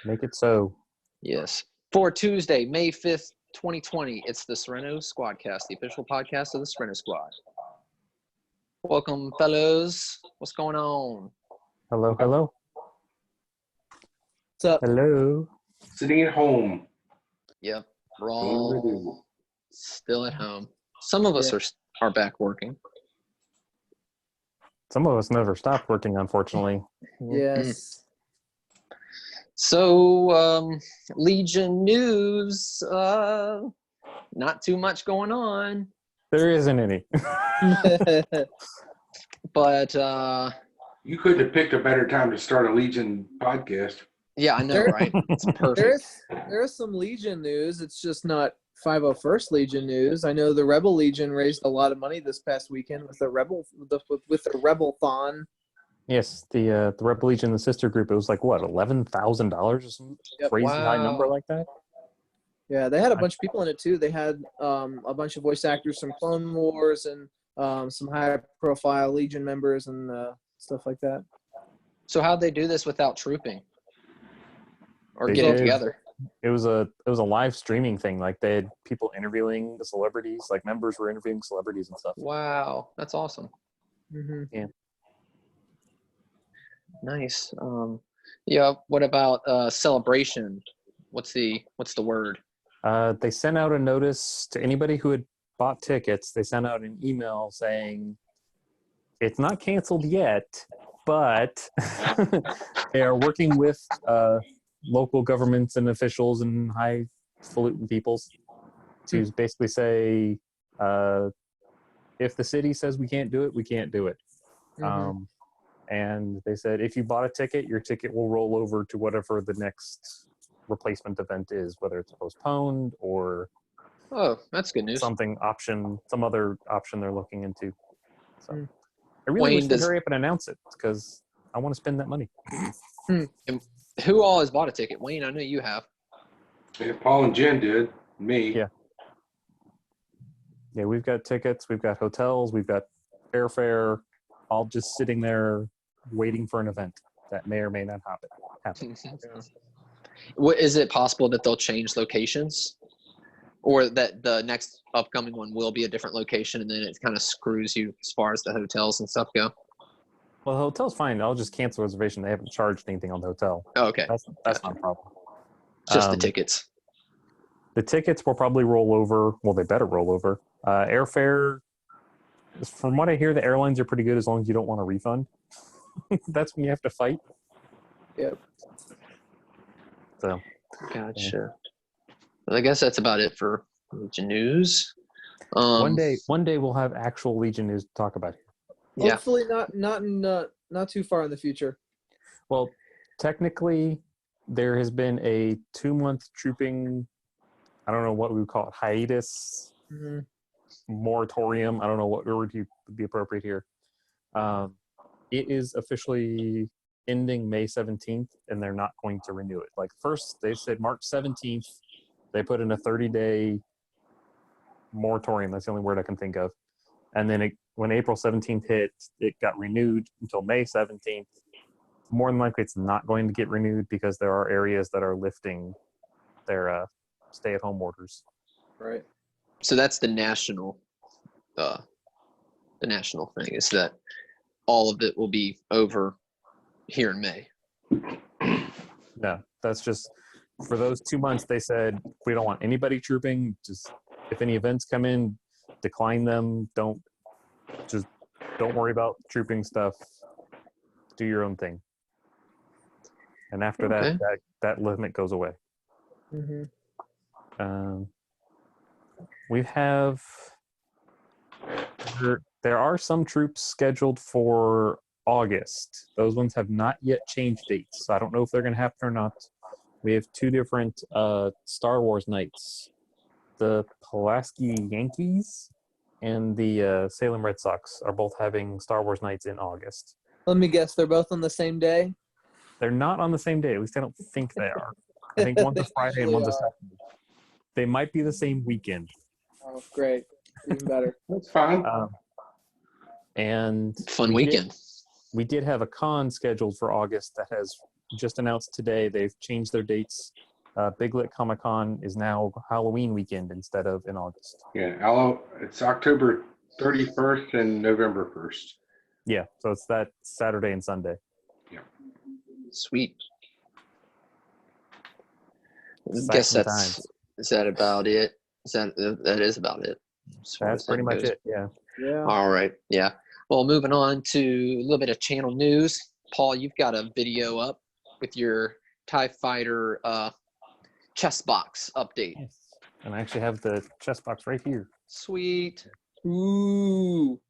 Make it so. Yes. For Tuesday, May 5th, 2020, it's the Serenno Squadcast, the official podcast of the Serenno Squad. Welcome, fellows. What's going on? Hello, hello. What's up? Hello. Sitting at home. Yep. We're all still at home. Some of us are back working. Some of us never stopped working, unfortunately. Yes. So, Legion news, not too much going on. There isn't any. But, You couldn't have picked a better time to start a Legion podcast. yeah, I know, right? It's perfect. There is some Legion news. It's just not 501st Legion news. I know the Rebel Legion raised a lot of money this past weekend with the Rebel-thon. Yes, the Rebel Legion, the sister group, it was like, what, $11,000 or some crazy high number like that? Yeah, they had a bunch of people in it, too. They had a bunch of voice actors from Clone Wars and some high-profile Legion members and stuff like that. So how'd they do this without trooping? Or getting together? It was a live streaming thing. Like, they had people interviewing the celebrities, like members were interviewing celebrities and stuff. Wow, that's awesome. Mm-hmm. Yeah. Nice. Yeah. What about celebration? What's the word? They sent out a notice to anybody who had bought tickets. They sent out an email saying it's not canceled yet, but they are working with local governments and officials and highfalutin peoples to basically say if the city says we can't do it, we can't do it. Mm-hmm. And they said, if you bought a ticket, your ticket will roll over to whatever the next replacement event is, whether it's postponed or that's good news. some other option they're looking into. So I really wish they'd hurry up and announce it because I want to spend that money. And who all has bought a ticket? Wayne, I know you have. Yeah, Paul and Jen did. Me. Yeah. Yeah, we've got tickets, we've got hotels, we've got airfare, all just sitting there waiting for an event that may or may not happen. What, is it possible that they'll change locations? Or that the next upcoming one will be a different location and then it kind of screws you as far as the hotels and stuff go? Well, the hotel's fine. I'll just cancel the reservation. They haven't charged anything on the hotel. Oh, okay. That's not a problem. Just the tickets. The tickets will probably roll over. Well, they better roll over. Airfare, from what I hear, the airlines are pretty good as long as you don't want a refund. That's when you have to fight. Yep. So. Gotcha. Yeah. Well, I guess that's about it for Legion news. One day we'll have actual Legion news to talk about. Yeah. Hopefully not too far in the future. Well, technically, there has been a 2-month trooping, I don't know what we would call it, hiatus, moratorium. I don't know what word would be appropriate here. It is officially ending May 17th, and they're not going to renew it. Like, first, they said March 17th, they put in a 30-day moratorium. That's the only word I can think of. And then when April 17th hit, it got renewed until May 17th. More than likely, it's not going to get renewed because there are areas that are lifting their stay-at-home orders. Right. So that's the national thing, is that all of it will be over here in May. No, that's just for those 2 months. They said we don't want anybody trooping. Just if any events come in, decline them. Don't worry about trooping stuff. Do your own thing. And after that limit goes away. Mm-hmm. We have there are some troops scheduled for August. Those ones have not yet changed dates, so I don't know if they're going to happen or not. We have 2 different Star Wars nights. The Pulaski Yankees and the Salem Red Sox are both having Star Wars nights in August. Let me guess, they're both on the same day? They're not on the same day. At least I don't think they are. I think one's a Friday and one's a Saturday. They might be the same weekend. Oh, great. Even better. That's fine. And Fun weekend. We did have a con scheduled for August that has just announced today they've changed their dates. Big Lit Comic Con is now Halloween weekend instead of in August. Yeah, it's October 31st and November 1st. Yeah, so it's that Saturday and Sunday. Sweet. Exciting Guess times. is that about it? That is about it. As far That's as that pretty much goes. it. Yeah. Yeah. All right. Yeah. Well, moving on to a little bit of channel news. Paul, you've got a video up with your TIE Fighter chess box update. Yes. And I actually have the chess box right here. Sweet. Ooh.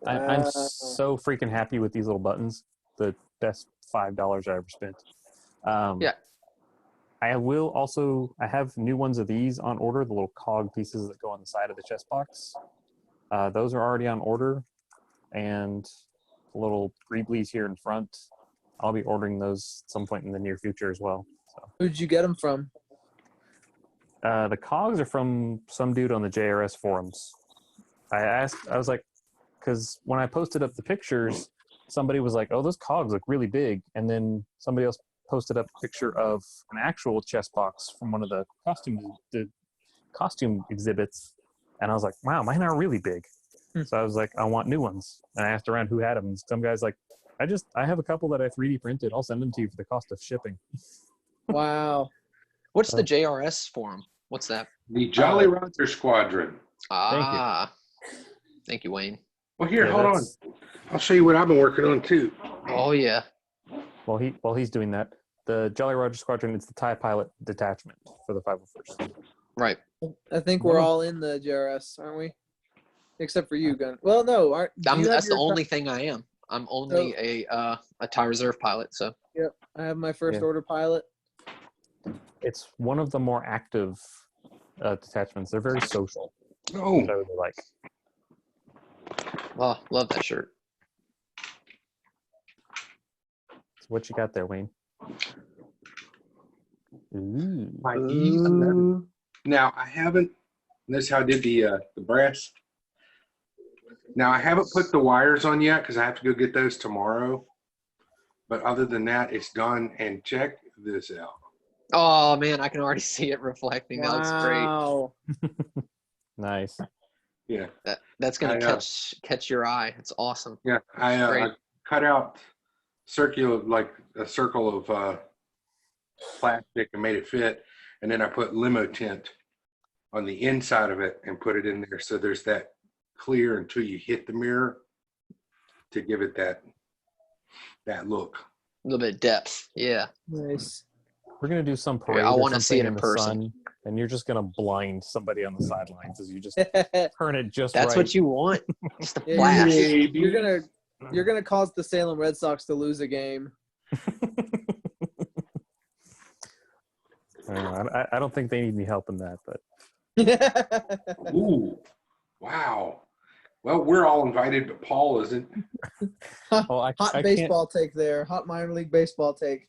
I'm Wow. so freaking happy with these little buttons. The best $5 I ever spent. Yeah. I have new ones of these on order, the little cog pieces that go on the side of the chess box. Those are already on order. And the little greeblies here in front, I'll be ordering those at some point in the near future as well. So Who'd you get them from? the cogs are from some dude on the JRS forums. I was like, because when I posted up the pictures, somebody was like, oh, those cogs look really big. And then somebody else posted up a picture of an actual chess box from one of the costume exhibits. And I was like, wow, mine are really big. So I was like, I want new ones. And I asked around who had them. And some guy's like, I have a couple that I 3D printed. I'll send them to you for the cost of shipping. Wow. What's the JRS forum? What's that? The Jolly Roger Squadron. Thank you, Wayne. Well, here, Yeah, hold on. I'll show you what I've been working on too. Oh yeah. While he's doing that, the Jolly Roger Squadron, it's the TIE Pilot detachment for the 501st. Right. I think we're all in the JRS, aren't we? Except for you, Gun. Well, no. That's the only thing I am. I'm only a TIE Reserve pilot. So. Yep. I have my first order pilot. It's one of the more active detachments. They're very social. Oh, I really like. Oh, love that shirt. So what you got there, Wayne? Ooh. my E11. Now I haven't. Notice how I did the brass. Now I haven't put the wires on yet because I have to go get those tomorrow. But other than that, it's done. And check this out. Oh man, I can already see it reflecting. That looks great. Wow. Nice. Yeah. That's gonna catch your eye. It's awesome. Yeah. I cut out a circle of plastic and made it fit, and then I put limo tint on the inside of it and put it in there so there's that clear until you hit the mirror to give it that look. A little bit of depth. Yeah. Nice. We're gonna do some parade. I want wanna to see it in in the person. sun, and you're just gonna blind somebody on the sidelines as you just turn it just That's right. what you want. Just a Yeah, flash. You're gonna cause the Salem Red Sox to lose a game. I don't think they need any help in that, but Ooh, wow. Well, we're all invited, but Paul isn't. I Hot baseball take there. Hot minor league baseball take.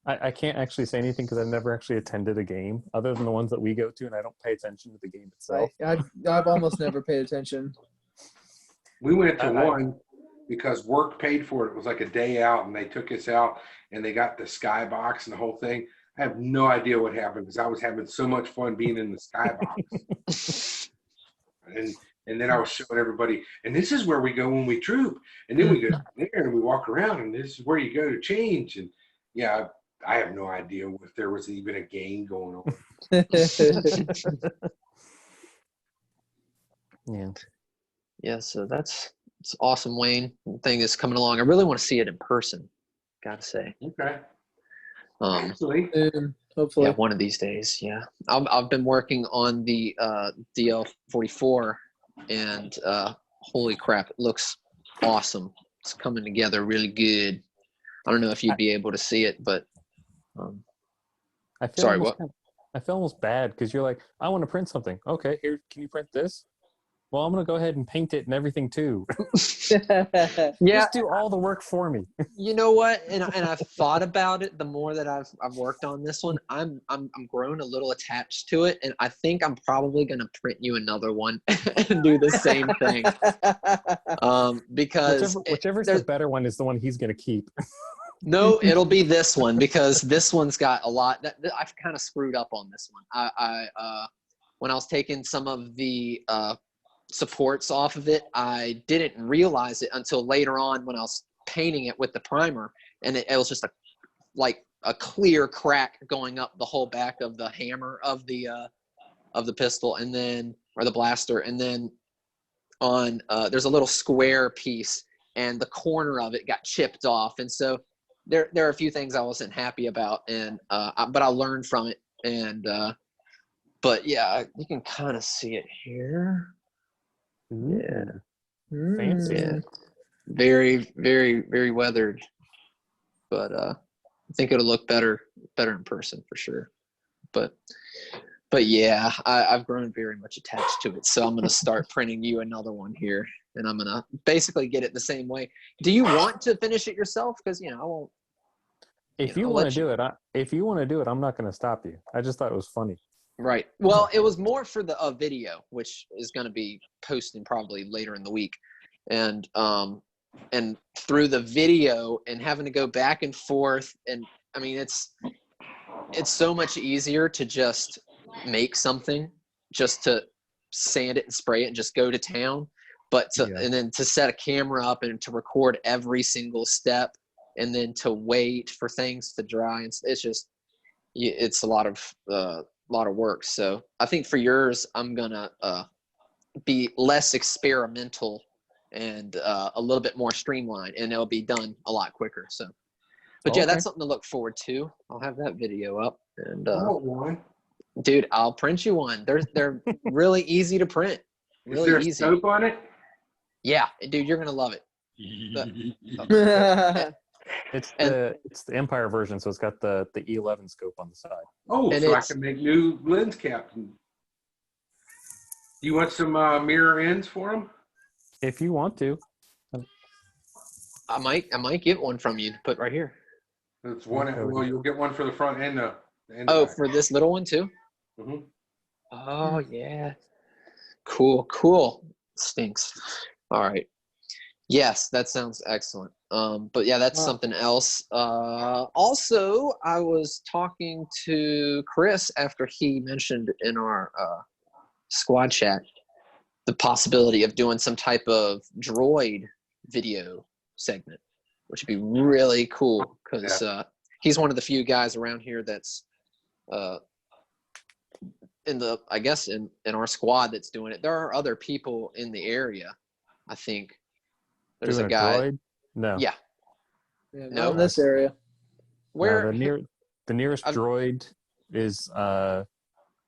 I can't actually say anything because I've never actually attended a game other than the ones that we go to, and I don't pay attention to the game itself. I've almost never paid attention. We went to one because work paid for it. It was like a day out, and they took us out, and they got the skybox and the whole thing. I have no idea what happened because I was having so much fun being in the skybox. And then I was showing everybody, and this is where we go when we troop. And then we go there and we walk around, and this is where you go to change. And yeah, I have no idea if there was even a game going on. Yeah. Yeah, so it's awesome, Wayne. The thing is coming along. I really want to see it in person. Gotta say. Okay. Hopefully. Hopefully. Yeah, one of these days. Yeah, I've been working on the DL44, and holy crap, it looks awesome. It's coming together really good. I don't know if you'd be able to see it, but I feel almost bad because you're like, I want to print something. Okay, here, can you print this? Well, I'm gonna go ahead and paint it and everything too. Yeah, just do all the work for me. You know what? And I've thought about it. The more that I've worked on this one, I'm grown a little attached to it, and I think I'm probably gonna print you another one and do the same thing. Because whichever's the better one is the one he's gonna keep. No, it'll be this one because this one's got a lot. I've kind of screwed up on this one. When I was taking some of the supports off of it, I didn't realize it until later on when I was painting it with the primer, and it was just a clear crack going up the whole back of the hammer of the pistol, and then or the blaster, and then on there's a little square piece, and the corner of it got chipped off, and so there are a few things I wasn't happy about, and but I learned from it, and but yeah, you can kind of see it here. Yeah. Fancy. Yeah. Very, very, very weathered. But I think it'll look better in person for sure. But yeah, I've grown very much attached to it. So I'm gonna start printing you another one here, and I'm gonna basically get it the same way. Do you want to finish it yourself? Because I won't. If you want to do it, I'm not going to stop you. I just thought it was funny. Right. Well, it was more for the video, which is going to be posting probably later in the week, and through the video and having to go back and forth, and I mean it's so much easier to just make something, just to sand it and spray it and just go to town, and then to set a camera up and to record every single step, and then to wait for things to dry, and it's a lot of work. So I think for yours, I'm gonna be less experimental and a little bit more streamlined, and it'll be done a lot quicker. So, but yeah, that's something to look forward to. I'll have that video up, and dude, I'll print you one. They're really easy to print. Really Is there easy. scope on it? Yeah, dude, you're gonna love it. It's the Empire version, so it's got the E11 scope on the side. Oh, And so I can make new lens caps. You want some mirror ends for them? If you want to. I might get one from you to put right here. It's one. Well, you'll get one for the front and the. For this little one too. Mm-hmm. Oh yeah. Cool. Stinks. All right. Yes, that sounds excellent. But yeah, that's something else. Also, I was talking to Chris after he mentioned in our squad chat the possibility of doing some type of droid video segment, which would be really cool because he's one of the few guys around here that's in our squad that's doing it. There are other people in the area, I think. There's Doing a guy. droid? No. Yeah. Not in this area. Where the nearest droid is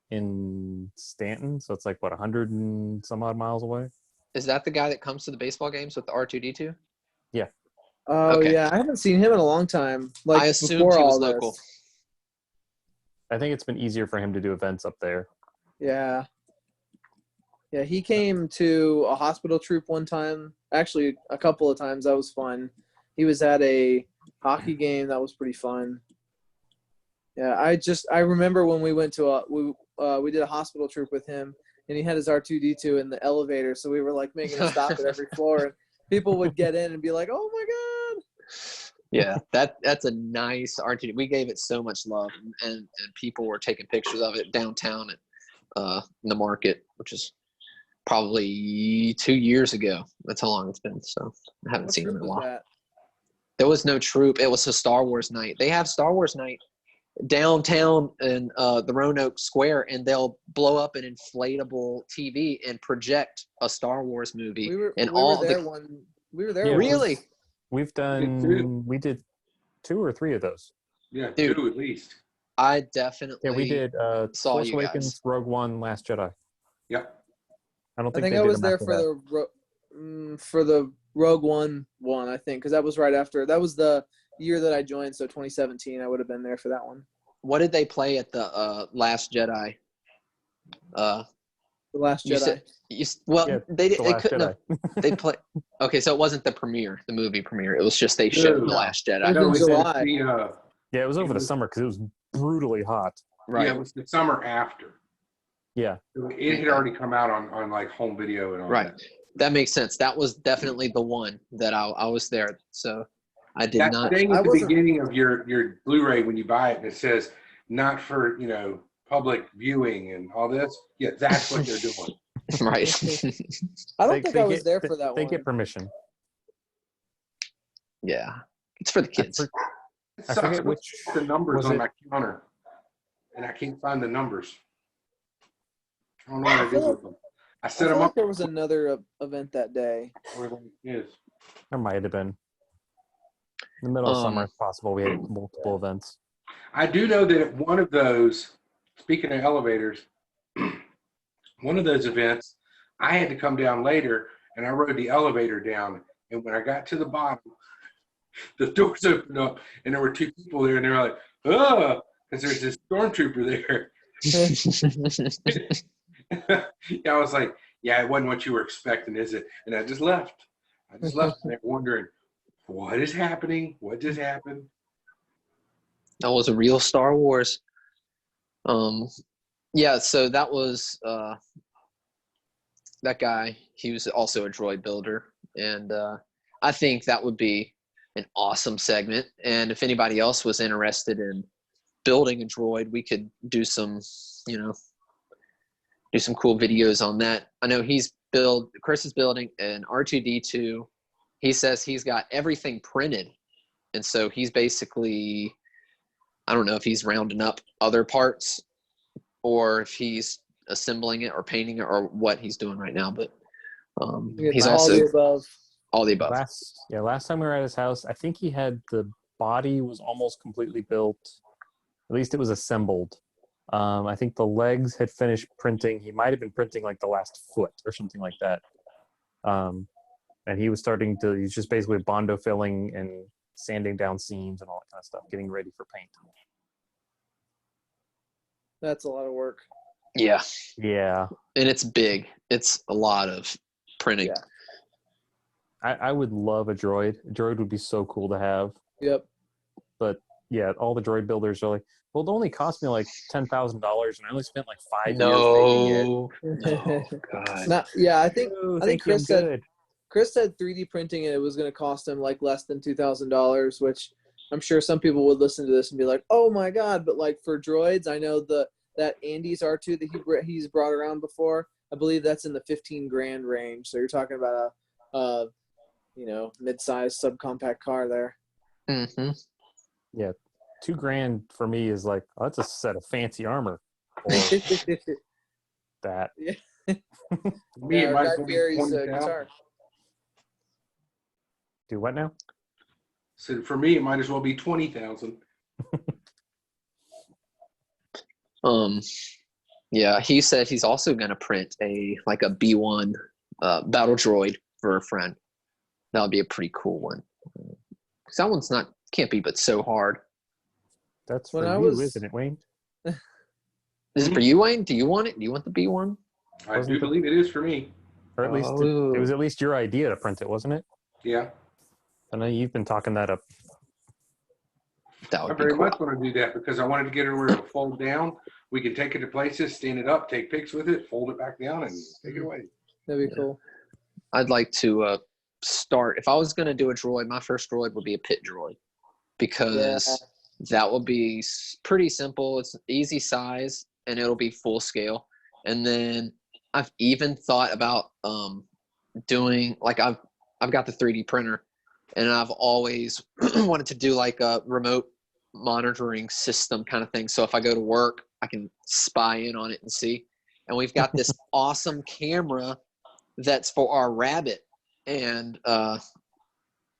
in Stanton, so it's like 100 and some odd miles away. is that? The guy that comes to the baseball games with the R2D2? Yeah. Oh Okay. yeah, I haven't seen him in a long time. Like I assumed before he was all this. local. I think it's been easier for him to do events up there. Yeah. Yeah, he came to a hospital troop one time. Actually, a couple of times. That was fun. He was at a hockey game. That was pretty fun. Yeah, I remember when we went to we did a hospital troop with him, and he had his R2D2 in the elevator, so we were like making him stop at every floor, and people would get in and be like, "Oh my god!" Yeah, that's a nice R2D2. We gave it so much love, and people were taking pictures of it downtown at in the market, which is probably 2 years ago. That's how long it's been. So I haven't What seen him troop in a was while. that? There was no troop. It was a Star Wars night. They have Star Wars night downtown in the Roanoke Square, and they'll blow up an inflatable TV and project a Star Wars movie. We were there. Yeah, Really? We did 2 or 3 of those. Yeah, Dude. 2 at least. I definitely Yeah, we did saw Force you guys. Awakens, Rogue One, Last Jedi. Yep. I don't I think think they I did was them there after for the Rogue One, I think, because that was right after. That was the year that I joined, so 2017. I would have been there for that one. What did they play at the Last Jedi? The Last You Jedi. said, Yeah, they The Last couldn't Jedi. have. They play. Okay, so it wasn't the movie premiere. It was just they showed No. the Last Jedi. It was in No, July. Yeah, it was over the summer because it was brutally hot. Right. Yeah, it was the summer after. Yeah. It had already come out on like home video and all Right. that. That makes sense. That was definitely the one that I was there. So I did That not. thing I at the wasn't- beginning of your Blu-ray when you buy it, and it says not for public viewing and all this. Yeah, that's what they're doing. Right. I don't think I was there for that They one. get permission. Yeah. It's for the kids. It I sucks. forget I which the numbers was on it? my counter, and I can't find the numbers. I don't know what I did feel with them. I I set feel them like up. there was another event that day. Where it is. There might have been. In the middle of summer, it's possible we had multiple events. I do know that at one of those, speaking of elevators, one of those events, I had to come down later, and I rode the elevator down. And when I got to the bottom, the doors opened up, and there were two people there, and they were like, "Oh," because there's this stormtrooper there. Yeah, I was like, "Yeah, it wasn't what you were expecting, is it?" And I just left. There wondering, what is happening? What just happened? That was a real Star Wars. Yeah, so that was that guy. He was also a droid builder, and I think that would be an awesome segment. And if anybody else was interested in building a droid, we could do some, do some cool videos on that. I know Chris is building an R2D2. He says he's got everything printed, and so he's basically, I don't know if he's rounding up other parts or if he's assembling it or painting it or what he's doing right now, but he's all also the above. all the above. Last time we were at his house, I think he had the body was almost completely built. At least it was assembled. I think the legs had finished printing. He might have been printing like the last foot or something like that. And he was he's just basically Bondo filling and sanding down seams and all that kind of stuff, getting ready for paint. That's a lot of work. Yeah. Yeah. And it's big. It's a lot of printing. Yeah. I would love a droid. A droid would be so cool to have. Yep. But yeah, all the droid builders are like, well, it only cost me like $10,000 and I only spent like 5 years making it. No, God. I think Chris said good. Chris said 3D printing and it was going to cost him like less than $2,000, which I'm sure some people would listen to this and be like, "Oh my God!" But like for droids, I know that Andy's R2 that he's brought around before. I believe that's in the 15 grand range. So you're talking about a mid-sized subcompact car there. Mm-hmm. Yeah, $2,000 for me is like, oh, that's a set of fancy armor. Or that. For me, it might as well be Gary's 20,000. guitar. Do what now? So for me, it might as well be 20,000. Yeah, he said he's also going to print a B1 battle droid for a friend. That would be a pretty cool one. Because that one's can't be but so hard. That's When for I you, was- isn't it, Wayne? Is it for you, Wayne? Do you want it? Do you want the B1? I do believe it is for me. Or at least it was at least your idea to print it, wasn't it? Yeah. I know you've been talking that up. That I would be very cool. much want to do that because I wanted to get it where it'll fold down. We can take it to places, stand it up, take pics with it, fold it back down, and take it away. That'd be cool. I'd like to start. If I was going to do a droid, my first droid would be a pit droid because that will be pretty simple. It's easy size and it'll be full scale. And then I've even thought about doing I've got the 3D printer and I've always wanted to do like a remote monitoring system kind of thing. So if I go to work, I can spy in on it and see. And we've got this awesome camera that's for our rabbit. And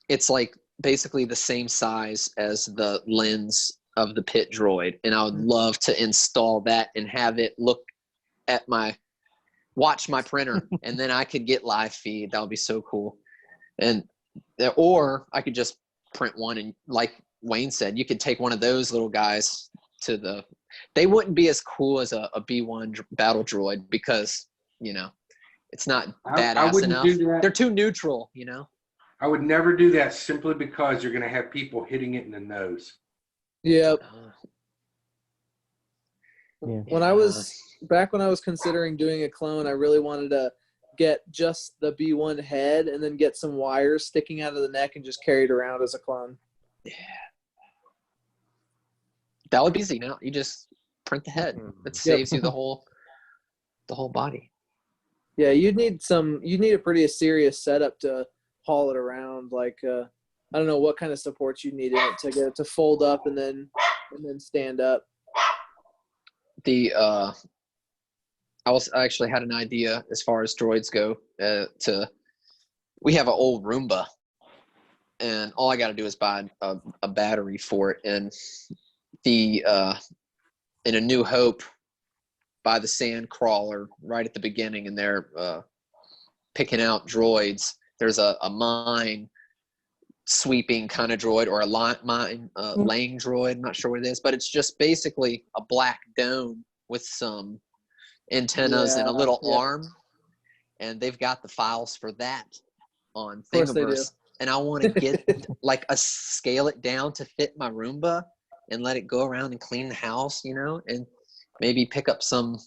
it's like basically the same size as the lens of the pit droid. And I would love to install that and have it watch my printer and then I could get live feed. That would be so cool. Or I could just print one and like Wayne said, you could take one of those little guys they wouldn't be as cool as a B1 battle droid because, it's not badass enough. They're too neutral, I would never do that simply because you're going to have people hitting it in the nose. Yep. Yeah. When I was considering doing a clone, I really wanted to get just the B1 head and then get some wires sticking out of the neck and just carry it around as a clone. Yeah. That would be easy now. You just print the head. It saves you the whole body. Yeah, you'd need a pretty serious setup to haul it around. Like I don't know what kind of supports you need in it to get it to fold up and then stand up. I actually had an idea as far as droids go. We have an old Roomba, and all I got to do is buy a battery for it. And in A New Hope, by the sand crawler right at the beginning, and they're picking out droids. There's a mine sweeping kind of droid, or a mine laying droid. I'm not sure what it is, but it's just basically a black dome with some antennas and a little arm, and they've got the files for that on Thingiverse. And I want to get like scale it down to fit my Roomba and let it go around and clean the house, and maybe pick up some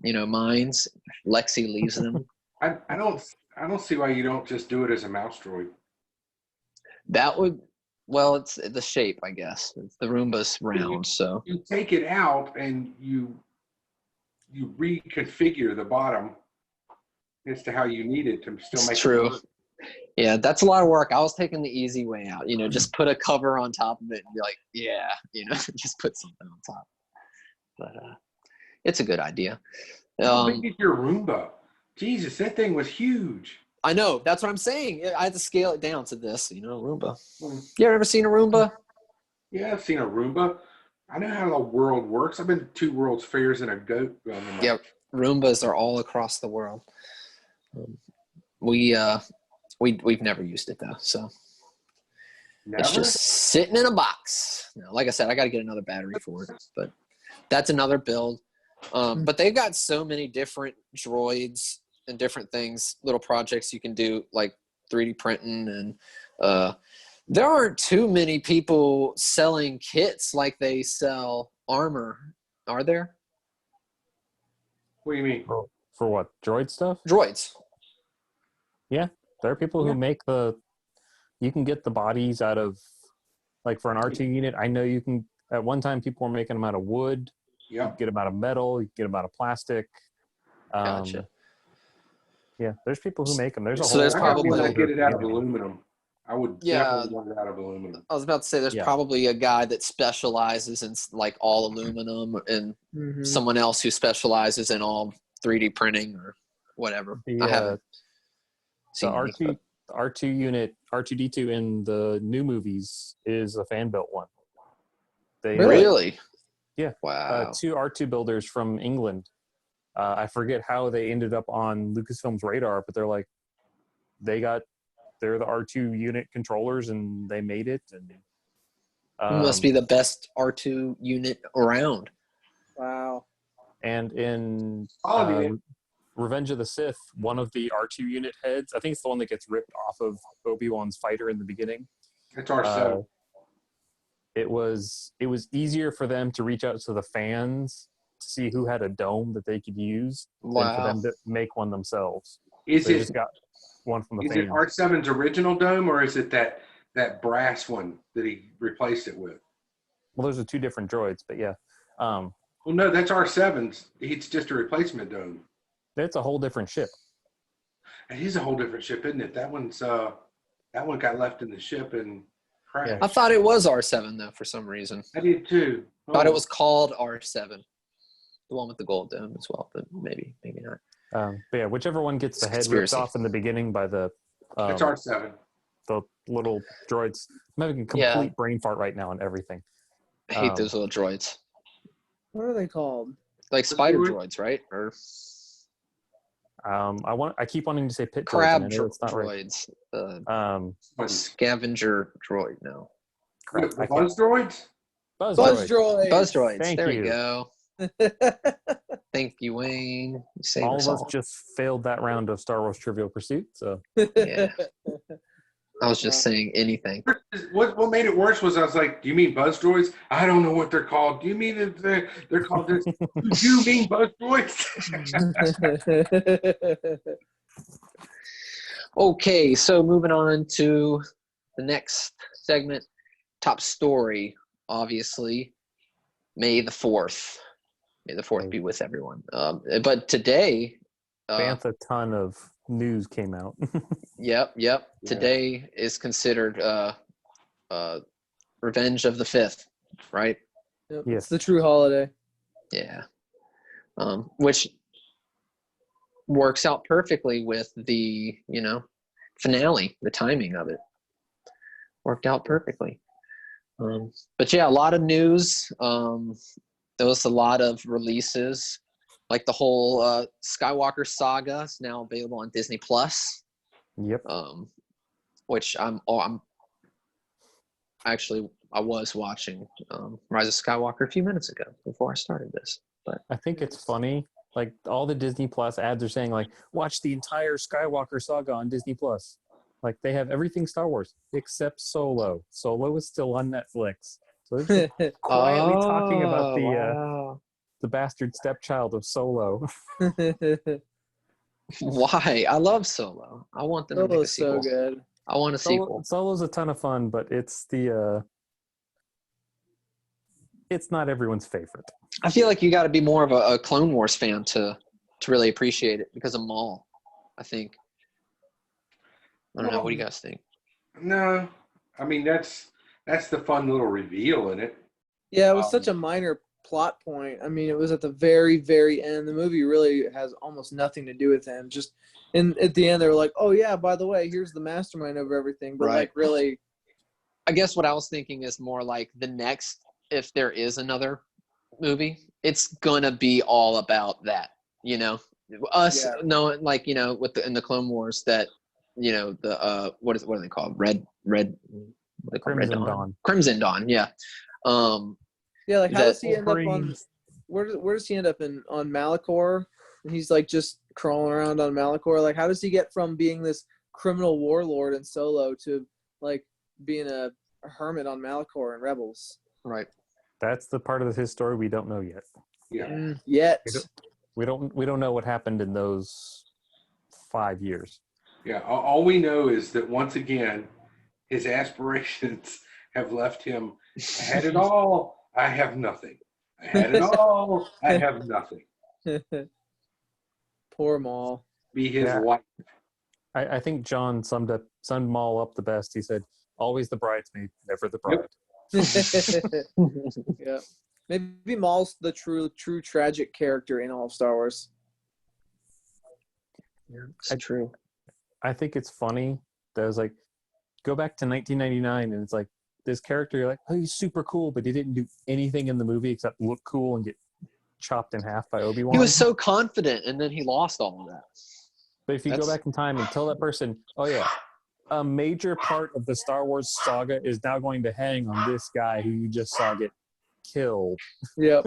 mines. Lexi leaves them. I don't see why you don't just do it as a mouse droid. That would, well, it's the shape, I guess. The Roomba's round, so you take it out and you reconfigure the bottom as to how you need it to still make it's true. it work. Yeah, that's a lot of work. I was taking the easy way out. Just put a cover on top of it and be like, just put something on top. But it's a good idea. How big is your Roomba? Jesus, that thing was huge. I know. That's what I'm saying. I had to scale it down to this, Roomba. You ever seen a Roomba? Yeah, I've seen a Roomba. I know how the world works. I've been to 2 World's Fairs and a goat. Yeah, Roombas are all across the world. We've never used it though, so Never? It's just sitting in a box. Like I said, I got to get another battery for it, but that's another build. But they've got so many different droids and different things, little projects you can do, like 3D printing, and there aren't too many people selling kits like they sell armor, are there? What do you mean? For what? Droid stuff? Droids. Yeah. There are people who make you can get the bodies out of, like for an R2 unit, I know you can, at one time people were making them out of wood. Yeah. You can get them out of metal. You can get them out of plastic. Gotcha. Yeah, there's people who make them. There's a So whole. there's probably- I get it out of aluminum. I would definitely want it out of aluminum. I was about to say there's probably a guy that specializes in like all aluminum, and someone else who specializes in all 3D printing or whatever. I haven't seen the R2 unit, R2D2 in the new movies is a fan built one. Really? Yeah. Wow. 2 R2 builders from England. I forget how they ended up on Lucasfilm's radar, but they're the R2 unit controllers, and they made it. And it must be the best R2 unit around. Wow. And in Revenge of the Sith, one of the R2 unit heads, I think it's the one that gets ripped off of Obi-Wan's fighter in the beginning. It's R7. It was easier for them to reach out to the fans to see who had a dome that they could use than for them to make one themselves. They just got one from the fans. Is it R7's original dome, or is it that brass one that he replaced it with? Well, those are 2 different droids, but yeah. Well, no, that's R7's. It's just a replacement dome. It's a whole different ship. It is a whole different ship, isn't it? That one got left in the ship and crashed. Yeah. I thought it was R7 though, for some reason. I did too. Thought it was called R7. The one with the gold dome as well, but maybe not. But yeah, whichever one gets the head ripped Conspiracy. off in the beginning by the It's R7. the little droids. I'm having a complete brain fart right now on everything. I hate those little droids. What are they called? Like spider droids, right? Or I keep wanting to say pit crab droids. And I know it's not right. droids. Scavenger droid. No. Crap, I can't- Buzz droids? Buzz Buzz droids. droids. Buzz droids. Thank there you. we go. Thank you, Wayne. You saved All us of us all. just failed that round of Star Wars Trivial Pursuit. So Yeah. I was just saying anything. What made it worse was I was like, do you mean buzz droids? I don't know what they're called. Do you mean that they're called this? Do you mean buzz droids? Okay, so moving on to the next segment, top story, obviously, May the 4th. May the 4th be with everyone. But today... a ton of news came out. Yep. Yeah. Today is considered Revenge of the 5th, right? Yep, Yes. It's the true holiday. Yeah. Which works out perfectly with the, finale, the timing of it. Worked out perfectly. But yeah, a lot of news. There was a lot of releases. Like the whole Skywalker Saga is now available on Disney Plus. Yep. Which I was watching Rise of Skywalker a few minutes ago before I started this. But I think it's funny. Like all the Disney Plus ads are saying, like, watch the entire Skywalker saga on Disney Plus. Like they have everything Star Wars except Solo. Solo is still on Netflix. So they're just quietly talking about the bastard stepchild of Solo. Why? I love Solo. I want them to make a Solo's sequel. so good. I want a sequel. Solo's a ton of fun, but it's it's not everyone's favorite. I feel like you got to be more of a Clone Wars fan to really appreciate it because of Maul, I think. I don't know. What do you guys think? No, I mean that's the fun little reveal in it. Yeah, it was such a minor plot point. I mean, it was at the very, very end. The movie really has almost nothing to do with him. Just at the end, they were like, "Oh yeah, by the way, here's the mastermind over everything." But Right. like, really, I guess what I was thinking is more like the next, if there is another movie, it's gonna be all about that. Us Yeah. knowing, like, in the Clone Wars that, the what are they called? Red. What are they called? Crimson Red Dawn. Crimson Dawn. Yeah. yeah, like how That- does he end up on? Where does he end up on Malachor? And he's like just crawling around on Malachor. Like, how does he get from being this criminal warlord in Solo to like being a hermit on Malachor and Rebels? Right. That's the part of his story we don't know yet. Yeah. Yet. We don't know what happened in those 5 years. Yeah. All we know is that once again, his aspirations have left him. I had it all. I have nothing. I had it all. I have nothing. Poor Maul. Be his Yeah. wife. I think John summed Maul up the best. He said, "Always the bridesmaid, never the bride." Yep. Yeah. Maybe Maul's the true tragic character in all of Star Wars. Yeah, it's true. I think it's funny that it was like, go back to 1999 and it's like this character, you're like, oh, he's super cool, but he didn't do anything in the movie except look cool and get chopped in half by Obi-Wan. He was so confident, and then he lost all of that. But if you go back in time and tell that person, oh yeah, a major part of the Star Wars saga is now going to hang on this guy who you just saw get killed. Yep.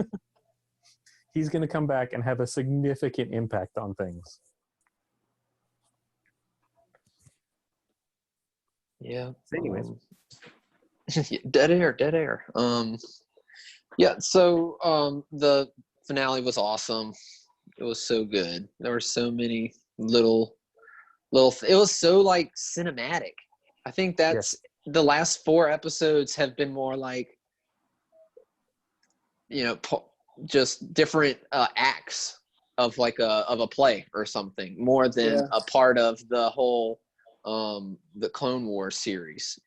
He's going to come back and have a significant impact on things. Yeah. Anyways. Dead air. Yeah. So the finale was awesome. It was so good. There were so many little. It was so like cinematic. I think that's the last 4 episodes have been more like, just different acts of like a play or something, more than a part of the whole the Clone Wars series.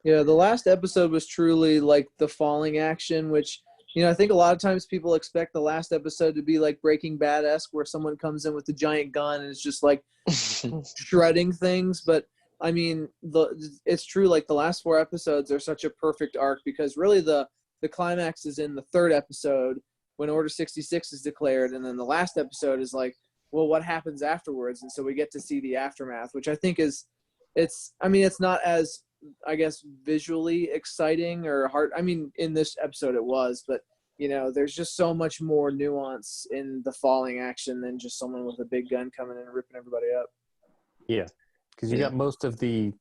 Yeah, the last episode was truly like the falling action, which, I think a lot of times people expect the last episode to be like Breaking Bad-esque, where someone comes in with a giant gun and is just like shredding things. But I mean, it's true. Like the last 4 episodes are such a perfect arc, because really the climax is in the 3rd episode when Order 66 is declared, and then the last episode is like, well, what happens afterwards? And so we get to see the aftermath, which I think it's not as, I guess, visually exciting or hard. I mean, in this episode it was, but there's just so much more nuance in the falling action than just someone with a big gun coming in and ripping everybody up. Yeah, because you got most of the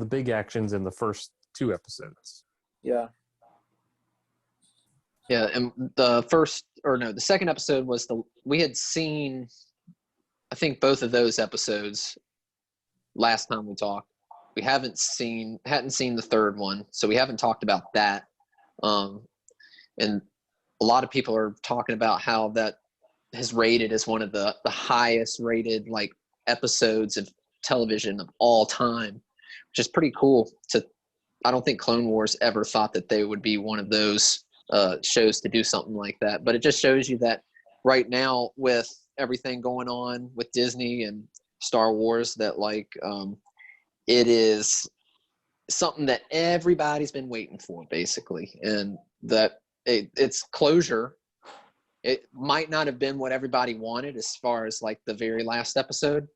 big actions in the first 2 episodes. Yeah. Yeah, and the second episode was we had seen I think both of those episodes, last time we talked, we hadn't seen the third one, so we haven't talked about that. And a lot of people are talking about how that is rated as one of the highest rated like episodes of television of all time, which is pretty cool. I don't think Clone Wars ever thought that they would be one of those shows to do something like that. But it just shows you that right now, with everything going on with Disney and Star Wars, that like it is something that everybody's been waiting for, basically, and that it's closure. It might not have been what everybody wanted as far as like the very last episode.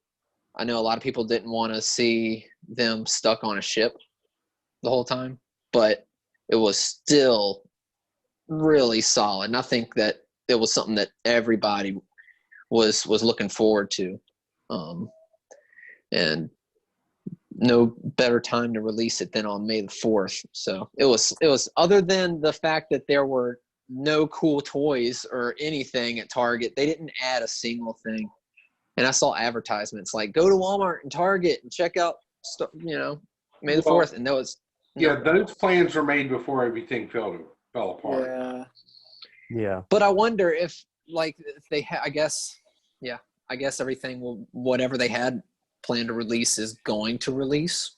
I know a lot of people didn't want to see them stuck on a ship the whole time, but it was still really solid. And I think that it was something that everybody was looking forward to. And no better time to release it than on May the 4th. So it was other than the fact that there were no cool toys or anything at Target, they didn't add a single thing. And I saw advertisements like, go to Walmart and Target and check out, May the 4th. And that was, those plans were made before everything fell apart. Yeah. But I wonder if they I guess everything whatever they had planned to release is going to release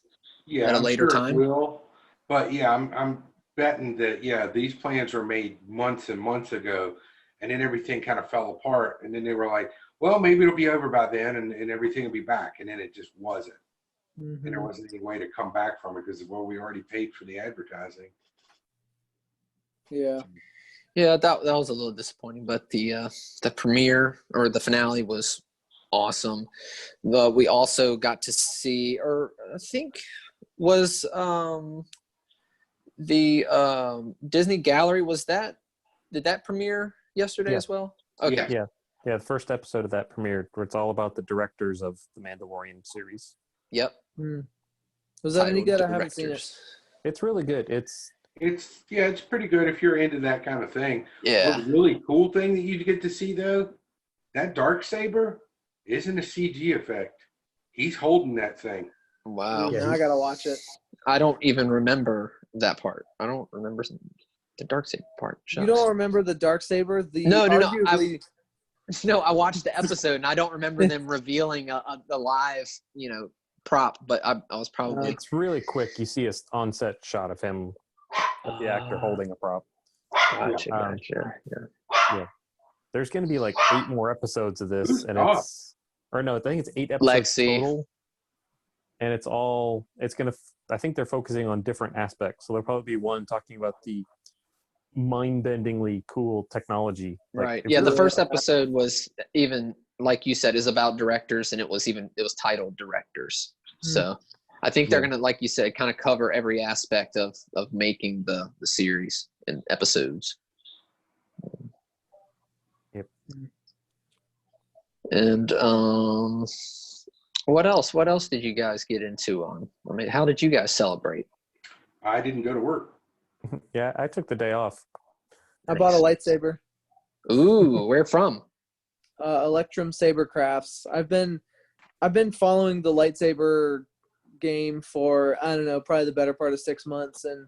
at a later time. It will. But yeah, I'm betting that these plans were made months and months ago, and then everything kind of fell apart, and then they were like, well, maybe it'll be over by then, and everything will be back, and then it just wasn't. Mm-hmm. And there wasn't any way to come back from it because we already paid for the advertising. Yeah. Yeah, that was a little disappointing, but the premiere or the finale was awesome. We also got to see, or I think was the Disney Gallery, did that premiere yesterday as well? Okay. Yeah. The first episode of that premiered, where it's all about the directors of the Mandalorian series. Yep. Was that any good? I haven't seen it. It's really good. It's pretty good if you're into that kind of thing. Yeah. The really cool thing that you get to see though, that Darksaber isn't a CG effect. He's holding that thing. Wow. Yeah, I gotta watch it. I don't even remember that part. I don't remember the Darksaber part. Shucks. You don't remember the Darksaber? No. No, I watched the episode and I don't remember them revealing a live, prop. But I was probably. It's really quick. You see a on-set shot of him, of the actor holding a prop. Gotcha. Yeah. There's going to be like 8 more episodes of this, and I think it's 8 episodes total. And I think they're focusing on different aspects. So there'll probably be one talking about the mind-bendingly cool technology. Right. Yeah, the first episode was even, like you said, is about directors, and it was titled Directors. So I think they're going to, like you said, kind of cover every aspect of making the series and episodes. Yep. And what else did you guys get into on? I mean, how did you guys celebrate? I didn't go to work. Yeah, I took the day off. I bought a lightsaber. Ooh, where from? Electrum Saber Crafts. I've been following the lightsaber game for, I don't know, probably the better part of 6 months, and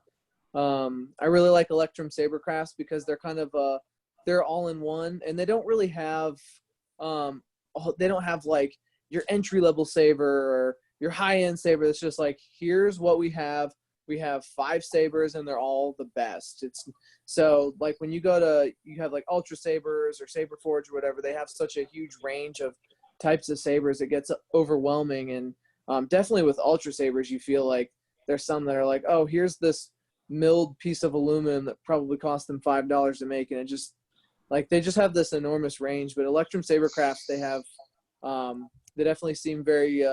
I really like Electrum Saber Crafts because they're kind of they're all in one, and they don't really have like your entry level saber or your high end saber. It's just like, here's what we have. We have 5 sabers and they're all the best. It's so like when you have like Ultra Sabers or Saber Forge or whatever, they have such a huge range of types of sabers. It gets overwhelming. And definitely with Ultra Sabers, you feel like there's some that are like, oh, here's this milled piece of aluminum that probably cost them $5 to make. And it just like, they just have this enormous range. But Electrum Saber Crafts, they have, they definitely seem very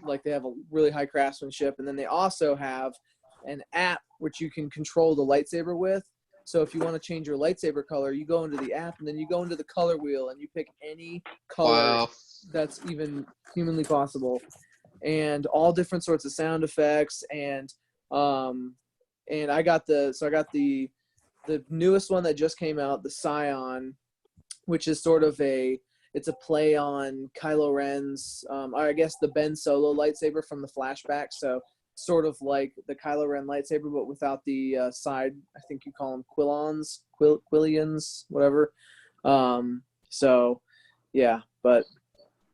like they have a really high craftsmanship. And then they also have an app which you can control the lightsaber with. So if you want to change your lightsaber color, you go into the app and then you go into the color wheel and you pick any color that's even humanly possible, and all different sorts of sound effects. And I got the newest one that just came out, the Scion, which is sort of it's a play on Kylo Ren's, or I guess the Ben Solo lightsaber from the flashback. So sort of like the Kylo Ren lightsaber, but without the side. I think you call them Quillians, whatever. So yeah, but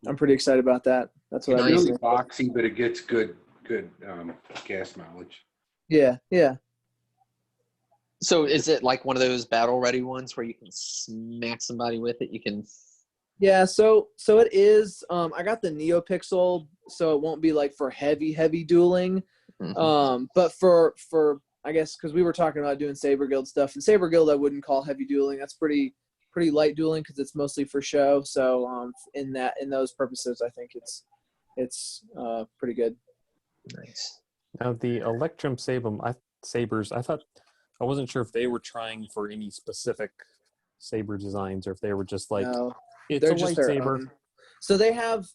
I'm pretty excited about that. That's what It's I really think. boxy, but it gets good gas mileage. Yeah. So is it like one of those battle ready ones where you can smack somebody with it? You can. Yeah, so it is. I got the NeoPixel, so it won't be like for heavy dueling. Mhm. But for I guess because we were talking about doing Saber Guild stuff, and Saber Guild I wouldn't call heavy dueling. That's pretty light dueling because it's mostly for show. So in those purposes, I think it's pretty good. Nice. Now the Electrum sabers, I wasn't sure if they were trying for any specific saber designs or if they were just like No, it's they're a just their lightsaber. own. So they have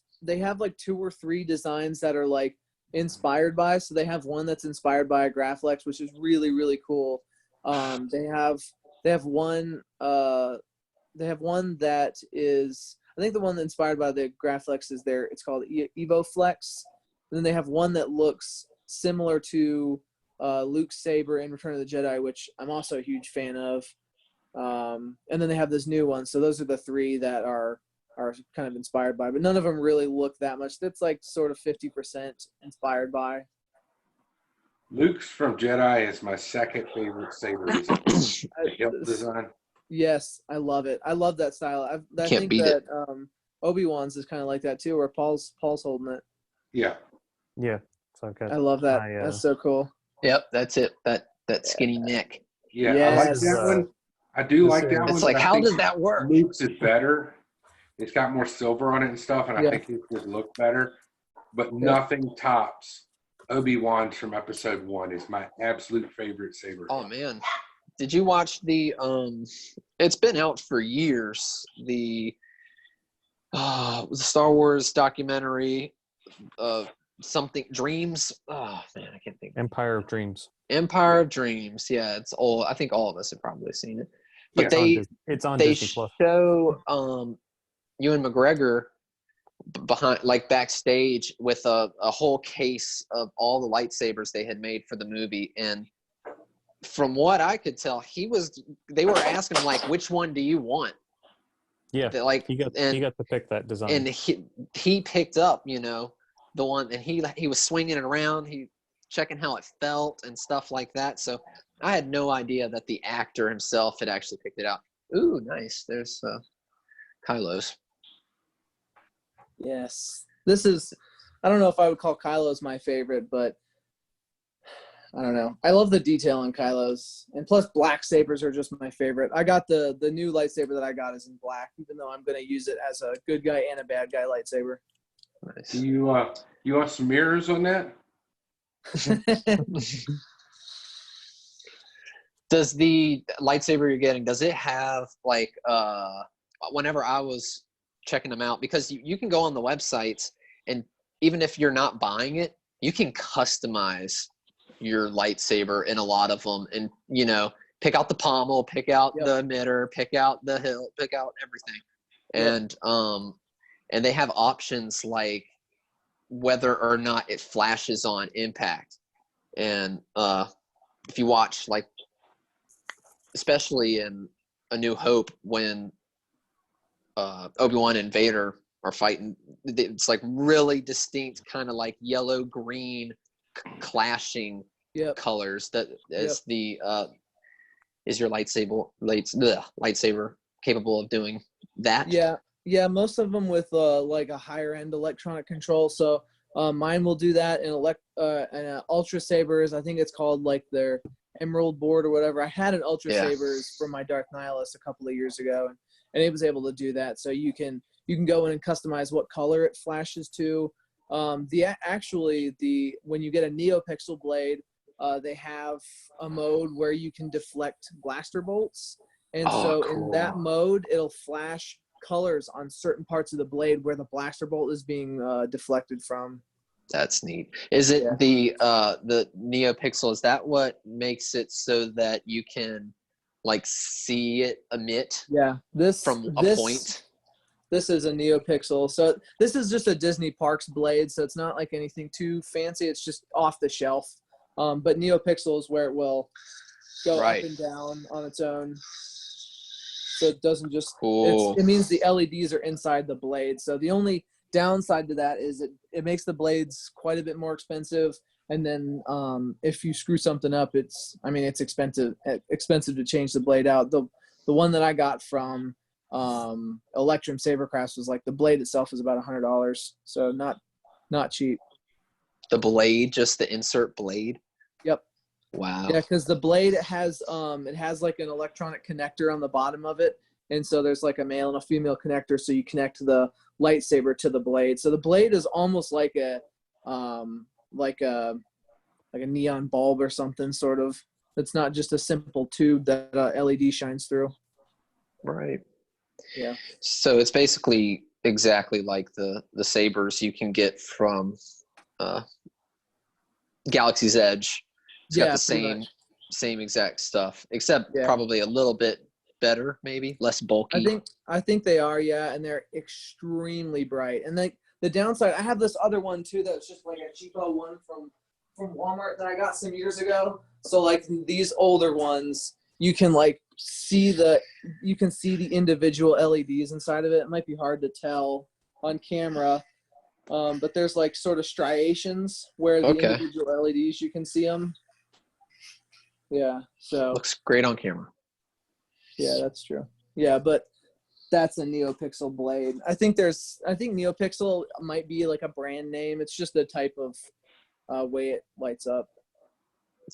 like 2 or 3 designs that are like inspired by. So they have one that's inspired by a Graflex, which is really, really cool. They have one that is, I think the one that's inspired by the Graflex is it's called EvoFlex. And then they have one that looks similar to Luke's saber in Return of the Jedi, which I'm also a huge fan of. And then they have this new one. So those are the 3 that are kind of inspired by, but none of them really look that much. That's like sort of 50% inspired by. Luke's from Jedi is my second favorite saber design. The hilt design. Yes, I love it. I love that style. I Can't think beat that Obi-Wan's is kind of like that too, where Paul's holding it. Yeah. Yeah. So I've got I love that. my, That's so cool. Yep, that's it. That skinny neck. Yeah, Yes. I like This that is, one. I do this like that is- one. It's like, but I how think does that work? Luke's is better. It's got more silver on it and stuff, and I Yeah. think it would look better. But nothing tops Obi-Wan's from Episode 1. Is my absolute favorite saber. Oh man, did you watch the? It's been out for years. The Star Wars documentary, something Dreams. Oh man, I can't think. Empire of Dreams. Empire of Dreams. Yeah, it's old. I think all of us have probably seen it. But Yeah. It's on they Disney Plus. show Ewan McGregor behind, like backstage, with a whole case of all the lightsabers they had made for the movie, and from what I could tell, they were asking him like, which one do you want? Yeah, Like he got to pick that design. and he picked up, the one, and he was swinging it around, he checking how it felt and stuff like that. So I had no idea that the actor himself had actually picked it out. Ooh, nice. There's Kylo's. Yes. This is, I don't know if I would call Kylo's my favorite, but I don't know. I love the detail on Kylo's. And plus black sabers are just my favorite. I got the new lightsaber that I got is in black, even though I'm going to use it as a good guy and a bad guy lightsaber. Nice. You want some mirrors on that? Does the lightsaber you're getting, does it have like whenever I was checking them out, because you can go on the websites, and even if you're not buying it, you can customize your lightsaber in a lot of them, and pick out the pommel, pick out the emitter, pick out the hilt, pick out everything. And they have options like whether or not it flashes on impact. And if you watch, like, especially in A New Hope, when Obi-Wan and Vader are fighting, it's like really distinct kind of like yellow green clashing colors. That is is your lightsaber capable of doing that? Yeah, most of them with like a higher end electronic control. So mine will do that in Ultra Sabers. I think it's called like their Emerald board or whatever. I had an Ultra Sabers from my Darth Nihilus a couple of years ago, and it was able to do that. So you can go in and customize what color it flashes to. When you get a NeoPixel blade, they have a mode where you can deflect blaster bolts, and in that mode, it'll flash colors on certain parts of the blade where the blaster bolt is being deflected from. That's neat. Is it the NeoPixel? Is that what makes it so that you can like see it emit? Yeah, from a point. This is a NeoPixel. So this is just a Disney Parks blade, so it's not like anything too fancy. It's just off the shelf. But NeoPixel is where it will go Right. up and down on its own. So it doesn't just Cool. it means the LEDs are inside the blade. So the only downside to that is it makes the blades quite a bit more expensive. And then if you screw something up, it's expensive to change the blade out. The one that I got from Electrum Sabercraft was like the blade itself is about $100, so not cheap. The blade, just the insert blade. Yep. Wow. Yeah, because the blade it has like an electronic connector on the bottom of it, and so there's like a male and a female connector, so you connect the lightsaber to the blade. So the blade is almost like a neon bulb or something, sort of. It's not just a simple tube that LED shines through. Right. Yeah. So it's basically exactly like the sabers you can get from Galaxy's Edge. It's got the same exact stuff, except probably a little bit better, maybe less bulky. I think they are, yeah, and they're extremely bright. And the downside, I have this other one too that's just like a cheapo one from Walmart that I got some years ago. So like these older ones, you can see the individual LEDs inside of it. It might be hard to tell on camera, but there's like sort of striations where the individual LEDs, you can see them. Yeah, so looks great on camera. Yeah, that's true. Yeah, but that's a NeoPixel blade. I think NeoPixel might be like a brand name. It's just the type of way it lights up.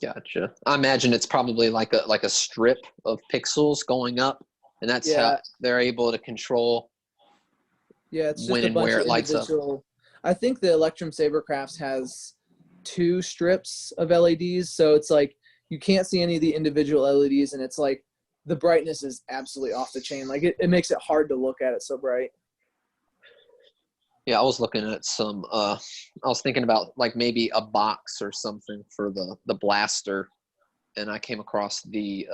Gotcha. I imagine it's probably like a strip of pixels going up, and that's how they're able to control. Yeah, it's just when and where it lights up. I think the Electrum Sabercraft has 2 strips of LEDs, so it's like you can't see any of the individual LEDs, and it's like the brightness is absolutely off the chain. Like it makes it hard to look at it so bright. Yeah, I was looking at some I was thinking about like maybe a box or something for the blaster, and I came across the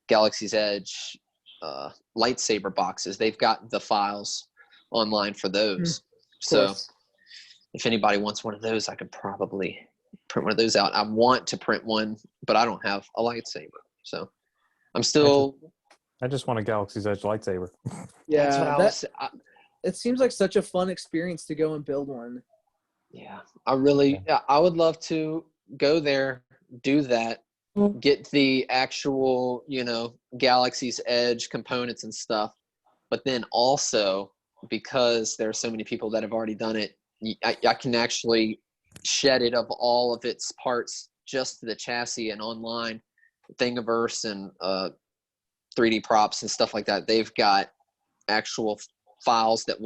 Galaxy's Edge lightsaber boxes. They've got the files online for those. So if anybody wants one of those, I could probably print one of those out. I want to print one, but I don't have a lightsaber. So I'm still I just want a Galaxy's Edge lightsaber. Yeah, it seems like such a fun experience to go and build one. Yeah, I would love to go there, do that, get the actual, Galaxy's Edge components and stuff. But then also, because there are so many people that have already done it, I can actually shed it of all of its parts just to the chassis and online. Thingiverse and 3D props and stuff like that. They've got actual files that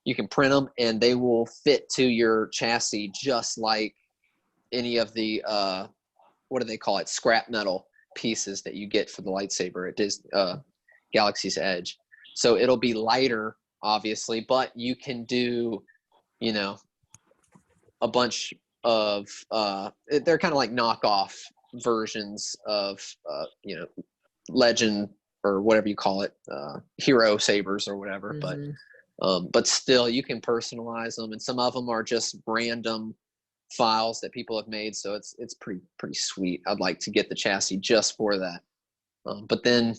you can print them and they will fit to your chassis just like any of the what do they call it, scrap metal pieces that you get for the lightsaber at Galaxy's Edge. So it'll be lighter, obviously, but you can do a bunch of they're kind of like knockoff versions of legend or whatever you call it, hero sabers or whatever. But still you can personalize them, and some of them are just random files that people have made, so it's pretty sweet. I'd like to get the chassis just for that, but then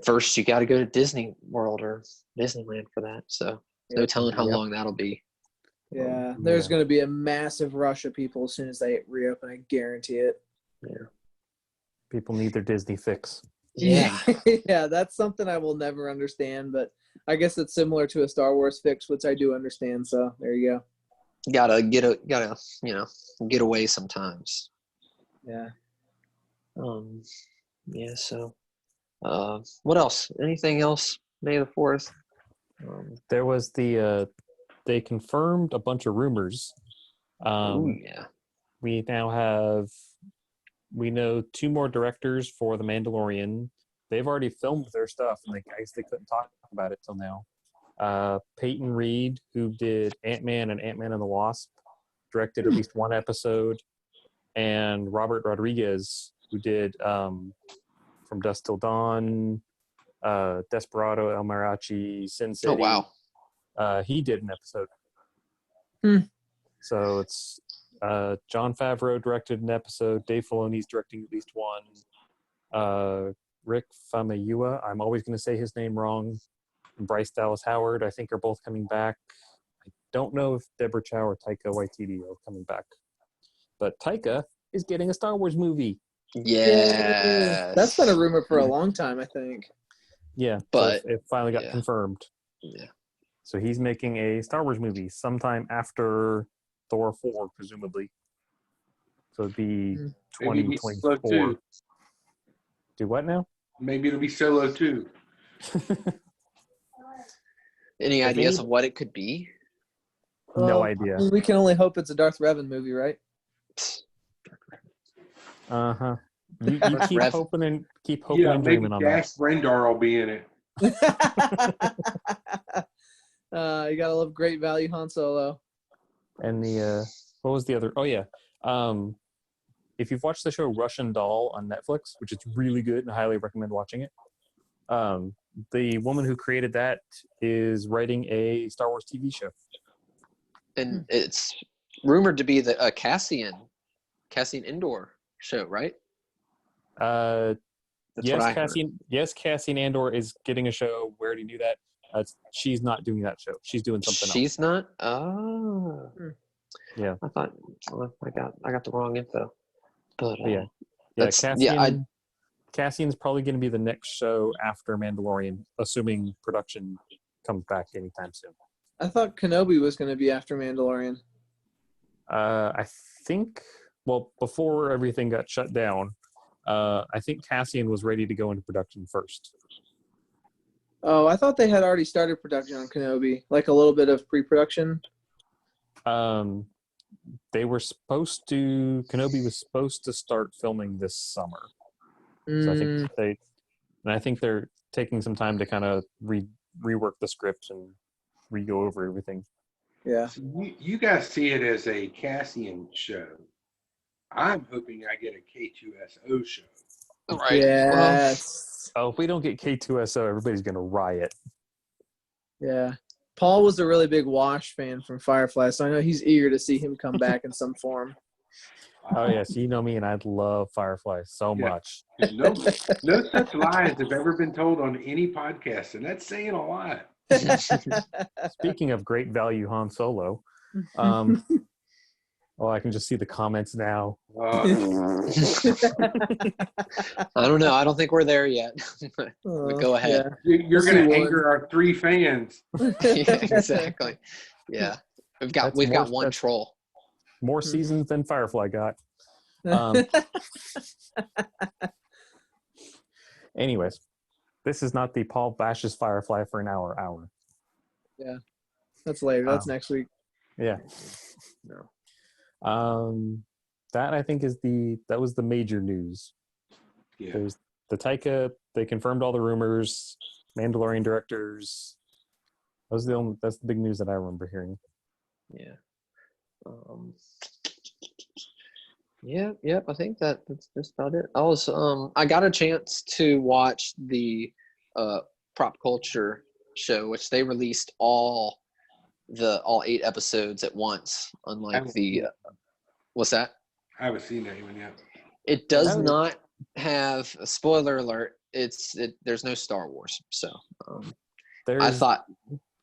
first you got to go to Disney World or Disneyland for that, so no telling how long that'll be. Yeah, there's going to be a massive rush of people as soon as they reopen. I guarantee it. Yeah, people need their Disney fix. Yeah. Yeah, that's something I will never understand, but I guess it's similar to a Star Wars fix, which I do understand. So there you go. Gotta get away sometimes. Yeah. Yeah. So, what else? Anything else? May the 4th. There was they confirmed a bunch of rumors. Yeah. We know 2 more directors for The Mandalorian. They've already filmed their stuff, and I guess they couldn't talk about it till now. Peyton Reed, who did Ant-Man and Ant-Man and the Wasp, directed at least 1 episode. And Robert Rodriguez, who did From Dusk Till Dawn, Desperado, El Mariachi, Sin City. Oh wow. He did an episode. So it's Jon Favreau directed an episode. Dave Filoni's directing at least one. Rick Famuyiwa, I'm always going to say his name wrong. And Bryce Dallas Howard, I think, are both coming back. I don't know if Deborah Chow or Taika Waititi are coming back. But Taika is getting a Star Wars movie. Yes. That's been a rumor for a long time, I think. Yeah, But so it finally got confirmed. Yeah. So he's making a Star Wars movie sometime after Thor 4, presumably. So it'd be Maybe it'll be Solo 2024. 2. Do what now? Maybe it'll be Solo 2. Any If ideas any- of what it could be? No idea. We can only hope it's a Darth Revan movie, right? Uh-huh. You keep Rev- hoping and Yeah, maybe dreaming on that. Dash Rendar will be in it. You gotta love Great Value Han Solo. And the what was the other? Oh yeah. If you've watched the show Russian Doll on Netflix, which is really good and I highly recommend watching it. The woman who created that is writing a Star Wars TV show. And it's rumored to be the Cassian Indoor show, right? That's Yes, what I heard. Cassian Andor is getting a show. We already knew that. She's not doing that show. She's doing something else. She's not. Oh. Yeah. I thought I got the wrong info. But Yeah. that's Cassian's probably going to be the next show after Mandalorian, assuming production comes back anytime soon. I thought Kenobi was going to be after Mandalorian. I think, well, before everything got shut down, I think Cassian was ready to go into production first. Oh, I thought they had already started production on Kenobi, like a little bit of pre-production. They were Kenobi was supposed to start filming this summer. So I think they're taking some time to kind of rework the script and re-go over everything. Yeah. So you guys see it as a Cassian show. I'm hoping I get a K2SO show. right. Yes. Oh, if we don't get K2SO, everybody's going to riot. Yeah. Paul was a really big Wash fan from Firefly, so I know he's eager to see him come back in some form. Oh, yes. You know me, and I love Firefly so much. No such lies have ever been told on any podcast, and that's saying a lot. Speaking of great value Han Solo, I can just see the comments now. I don't know. I don't think we're there yet. But go ahead. You're going to anger our 3 fans. Yeah, exactly. Yeah. We've got one troll. More seasons than Firefly got. Anyways, this is not the Paul bashes Firefly for an hour. Yeah. That's later. That's next week. Yeah. No. That I think that was the major news. Yeah. There's the Taika. They confirmed all the rumors. Mandalorian directors. That's the big news that I remember hearing. Yeah. Yep. I think that's just about it. I got a chance to watch the Prop Culture show, which they released all 8 episodes at once, unlike the what's that? I haven't seen that even yet. It does not have a spoiler alert. There's no Star Wars, so There's I thought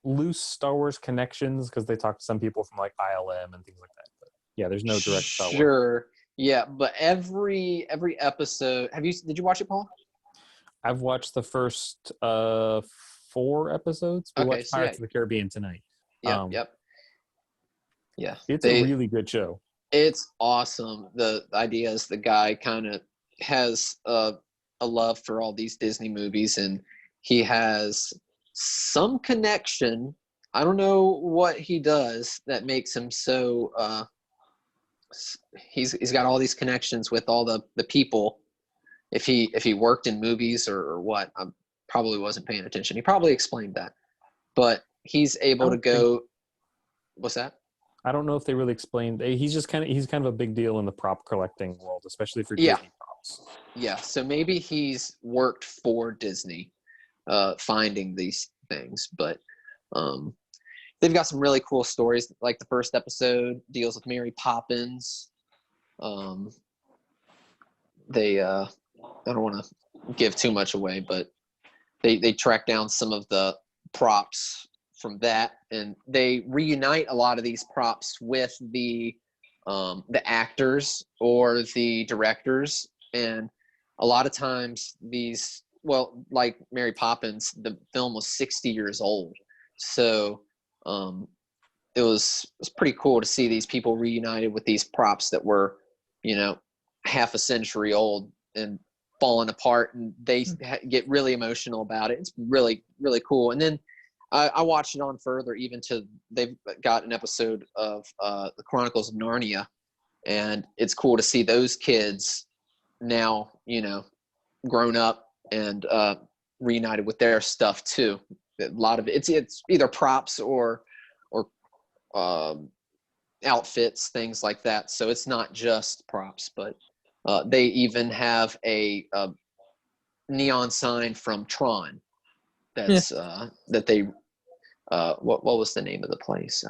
loose Star Wars connections because they talked to some people from like ILM and things like that. But yeah, there's no direct Star Wars. Sure, yeah, but every episode. Did you watch it, Paul? I've watched the first 4 episodes. We watched Pirates of the Caribbean tonight. Yep. Yeah, it's a really good show. It's awesome. The idea is the guy kind of has a love for all these Disney movies, and he has some connection. I don't know what he does that makes him so. He's got all these connections with all the people. If he worked in movies or what, I probably wasn't paying attention. He probably explained that, but he's able to go. What's that? I don't know if they really explained. He's kind of a big deal in the prop collecting world, especially for Disney props. Yeah, so maybe he's worked for Disney. finding these things. But they've got some really cool stories. Like the first episode deals with Mary Poppins. They I don't want to give too much away, but they track down some of the props from that, and they reunite a lot of these props with the actors or the directors. And a lot of times these, well, like Mary Poppins, the film was 60 years old, so it was pretty cool to see these people reunited with these props that were, you know, half a century old and falling apart, and they get really emotional about it. It's really, really cool. And then I watched it on further, even to they've got an episode of the Chronicles of Narnia, and it's cool to see those kids now, you know, grown up and reunited with their stuff too. A lot of it's either props or outfits, things like that. So it's not just props, but they even have a neon sign from Tron. That's that they what was the name of the place?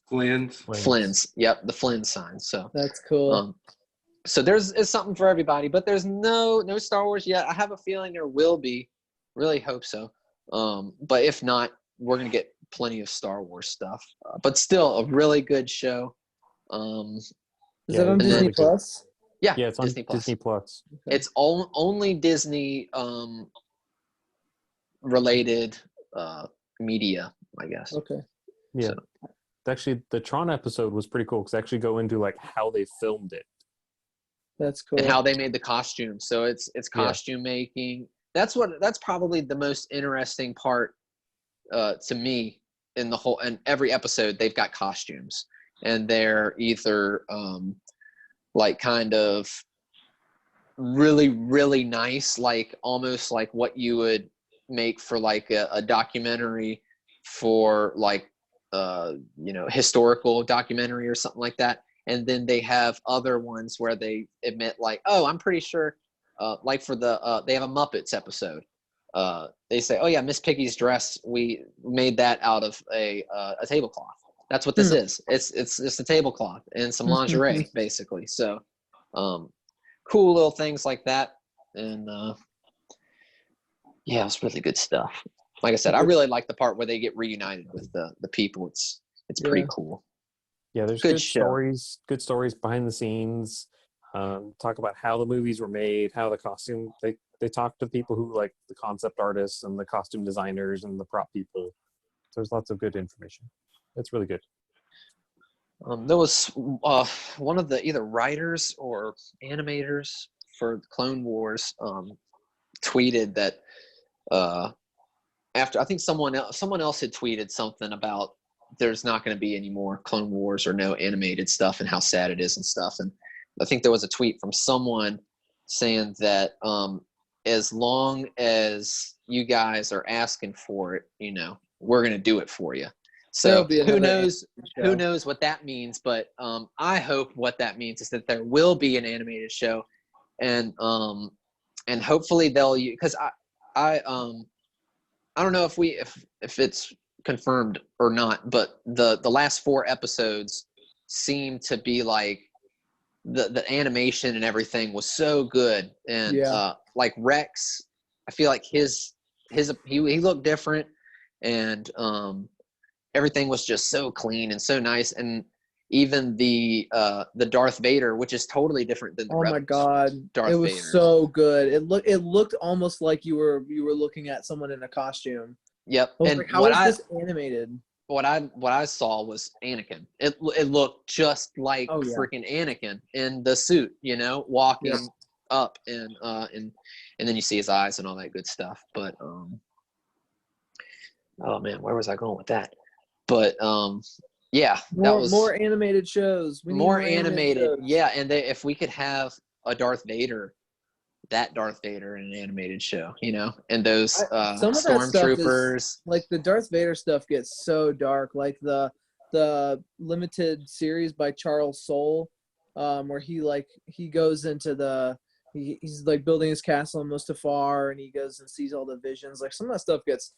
Flynn's. Yep, the Flynn sign. So that's cool. So it's something for everybody, but there's no Star Wars yet. I have a feeling there will be. Really hope so. But if not, we're gonna get plenty of Star Wars stuff. But still, a really good show. Is that on Disney Plus? Yeah, it's on Disney Plus. Okay. It's only Disney related media, I guess. Okay. Yeah. So. Actually, the Tron episode was pretty cool because they actually go into like how they filmed it. That's cool. And how they made the costume. So it's costume making. That's probably the most interesting part to me in the whole, and every episode they've got costumes, and they're either like kind of really, really nice, like almost like what you would make for like a documentary for like you know, historical documentary or something like that. And then they have other ones where they admit like, oh, I'm pretty sure like for the they have a Muppets episode. They say, oh yeah, Miss Piggy's dress, we made that out of a tablecloth. That's what this is. It's just a tablecloth and some lingerie basically. So cool little things like that. And yeah, it's really good stuff. Like I said, I really like the part where they get reunited with the people. It's pretty cool. Yeah, there's good stories behind the scenes. Talk about how the movies were made, how the costume. They talk to people who like the concept artists and the costume designers and the prop people. So there's lots of good information. It's really good. There was one of the either writers or animators for Clone Wars tweeted that after I think someone else had tweeted something about there's not going to be any more Clone Wars or no animated stuff and how sad it is and stuff. And I think there was a tweet from someone saying that as long as you guys are asking for it, you know, we're going to do it for you. So who knows what that means, but I hope what that means is that there will be an animated show, and hopefully they'll, because I don't know if it's confirmed or not, but the last 4 episodes seem to be like the animation and everything was so good, and like Rex, I feel like he looked different, and everything was just so clean and so nice. And even the Darth Vader, which is totally different than the my god, Darth it was Vader. So good. It looked almost like you were looking at someone in a costume. Yep. And like, how is this animated? What I saw was Anakin. It looked just like freaking Anakin in the suit, you know, walking up, and then you see his eyes and all that good stuff. But oh man, where was I going with that? But yeah, more animated shows. We need more animated shows. Yeah, and if we could have a Darth Vader, that Darth Vader in an animated show, you know, and those stormtroopers. Like the Darth Vader stuff gets so dark. Like the limited series by Charles Soule, where he goes into he's like building his castle in Mustafar, and he goes and sees all the visions. Like some of that stuff gets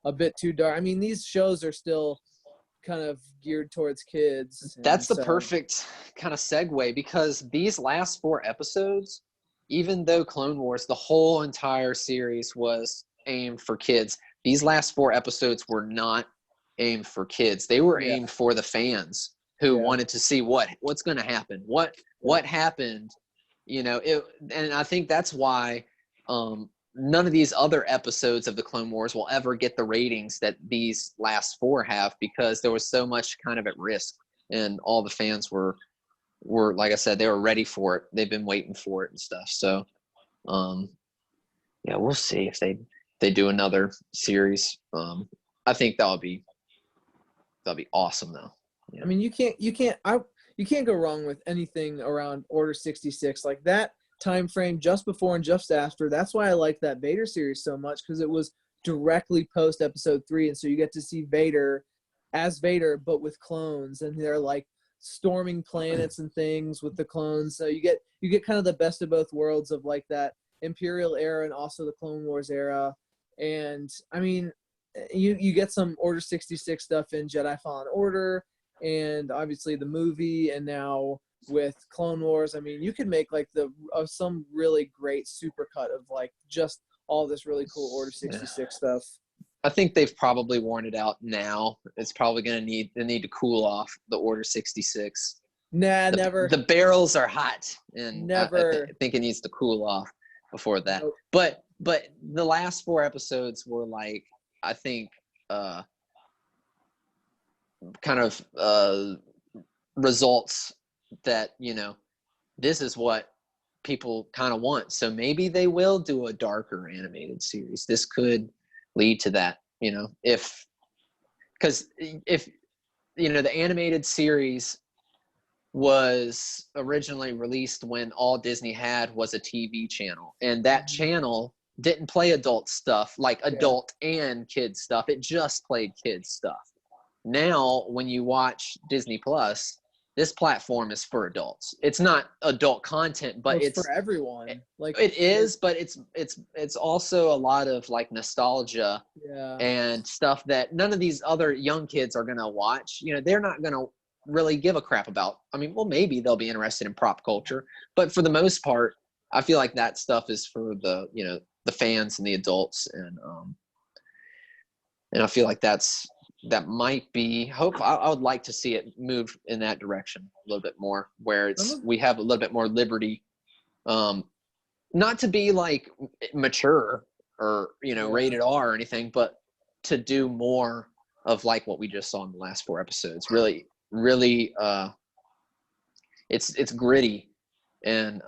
a bit too dark. I mean, these shows are still kind of geared towards kids. That's the perfect kind of segue, because these last 4 episodes, even though Clone Wars, the whole entire series was aimed for kids, these last 4 episodes were not aimed for kids. They were aimed for the fans who wanted to see what's going to happen. What happened, and I think that's why none of these other episodes of the Clone Wars will ever get the ratings that these last 4 have, because there was so much kind of at risk, and all the fans were like I said, they were ready for it. They've been waiting for it and stuff. So we'll see if they do another series. I think that'll be awesome though. Yeah. I mean, you can't go wrong with anything around Order 66. Like that time frame just before and just after. That's why I like that Vader series so much, because it was directly post episode 3, and so you get to see Vader as Vader but with clones, and they're like storming planets and things with the clones. So you get kind of the best of both worlds of like that Imperial era and also the Clone Wars era. And I mean, you get some Order 66 stuff in Jedi Fallen Order, and obviously the movie, and now with Clone Wars. I mean, you could make like some really great supercut of like just all this really cool Order 66 stuff. I think they've probably worn it out now. It's probably going to need to cool off the Order 66. Never. The barrels are hot, and never. I think it needs to cool off before that. Nope. But the last 4 episodes were like, I think, kind of results that, this is what people kind of want. So maybe they will do a darker animated series. This could lead to that, because if the animated series was originally released when all Disney had was a TV channel, and that channel didn't play adult stuff, like adult and kids stuff. It just played kids stuff. Now when you watch Disney Plus, this platform is for adults. It's not adult content, but it's for everyone. Like it is, but it's also a lot of like nostalgia and stuff that none of these other young kids are gonna watch. They're not gonna really give a crap about. I mean, well, maybe they'll be interested in prop culture, but for the most part, I feel like that stuff is for the the fans and the adults, and I feel like that might be I would like to see it move in that direction a little bit more, where we have a little bit more liberty, not to be like mature or rated R or anything, but to do more of like what we just saw in the last 4 episodes. Really it's gritty, and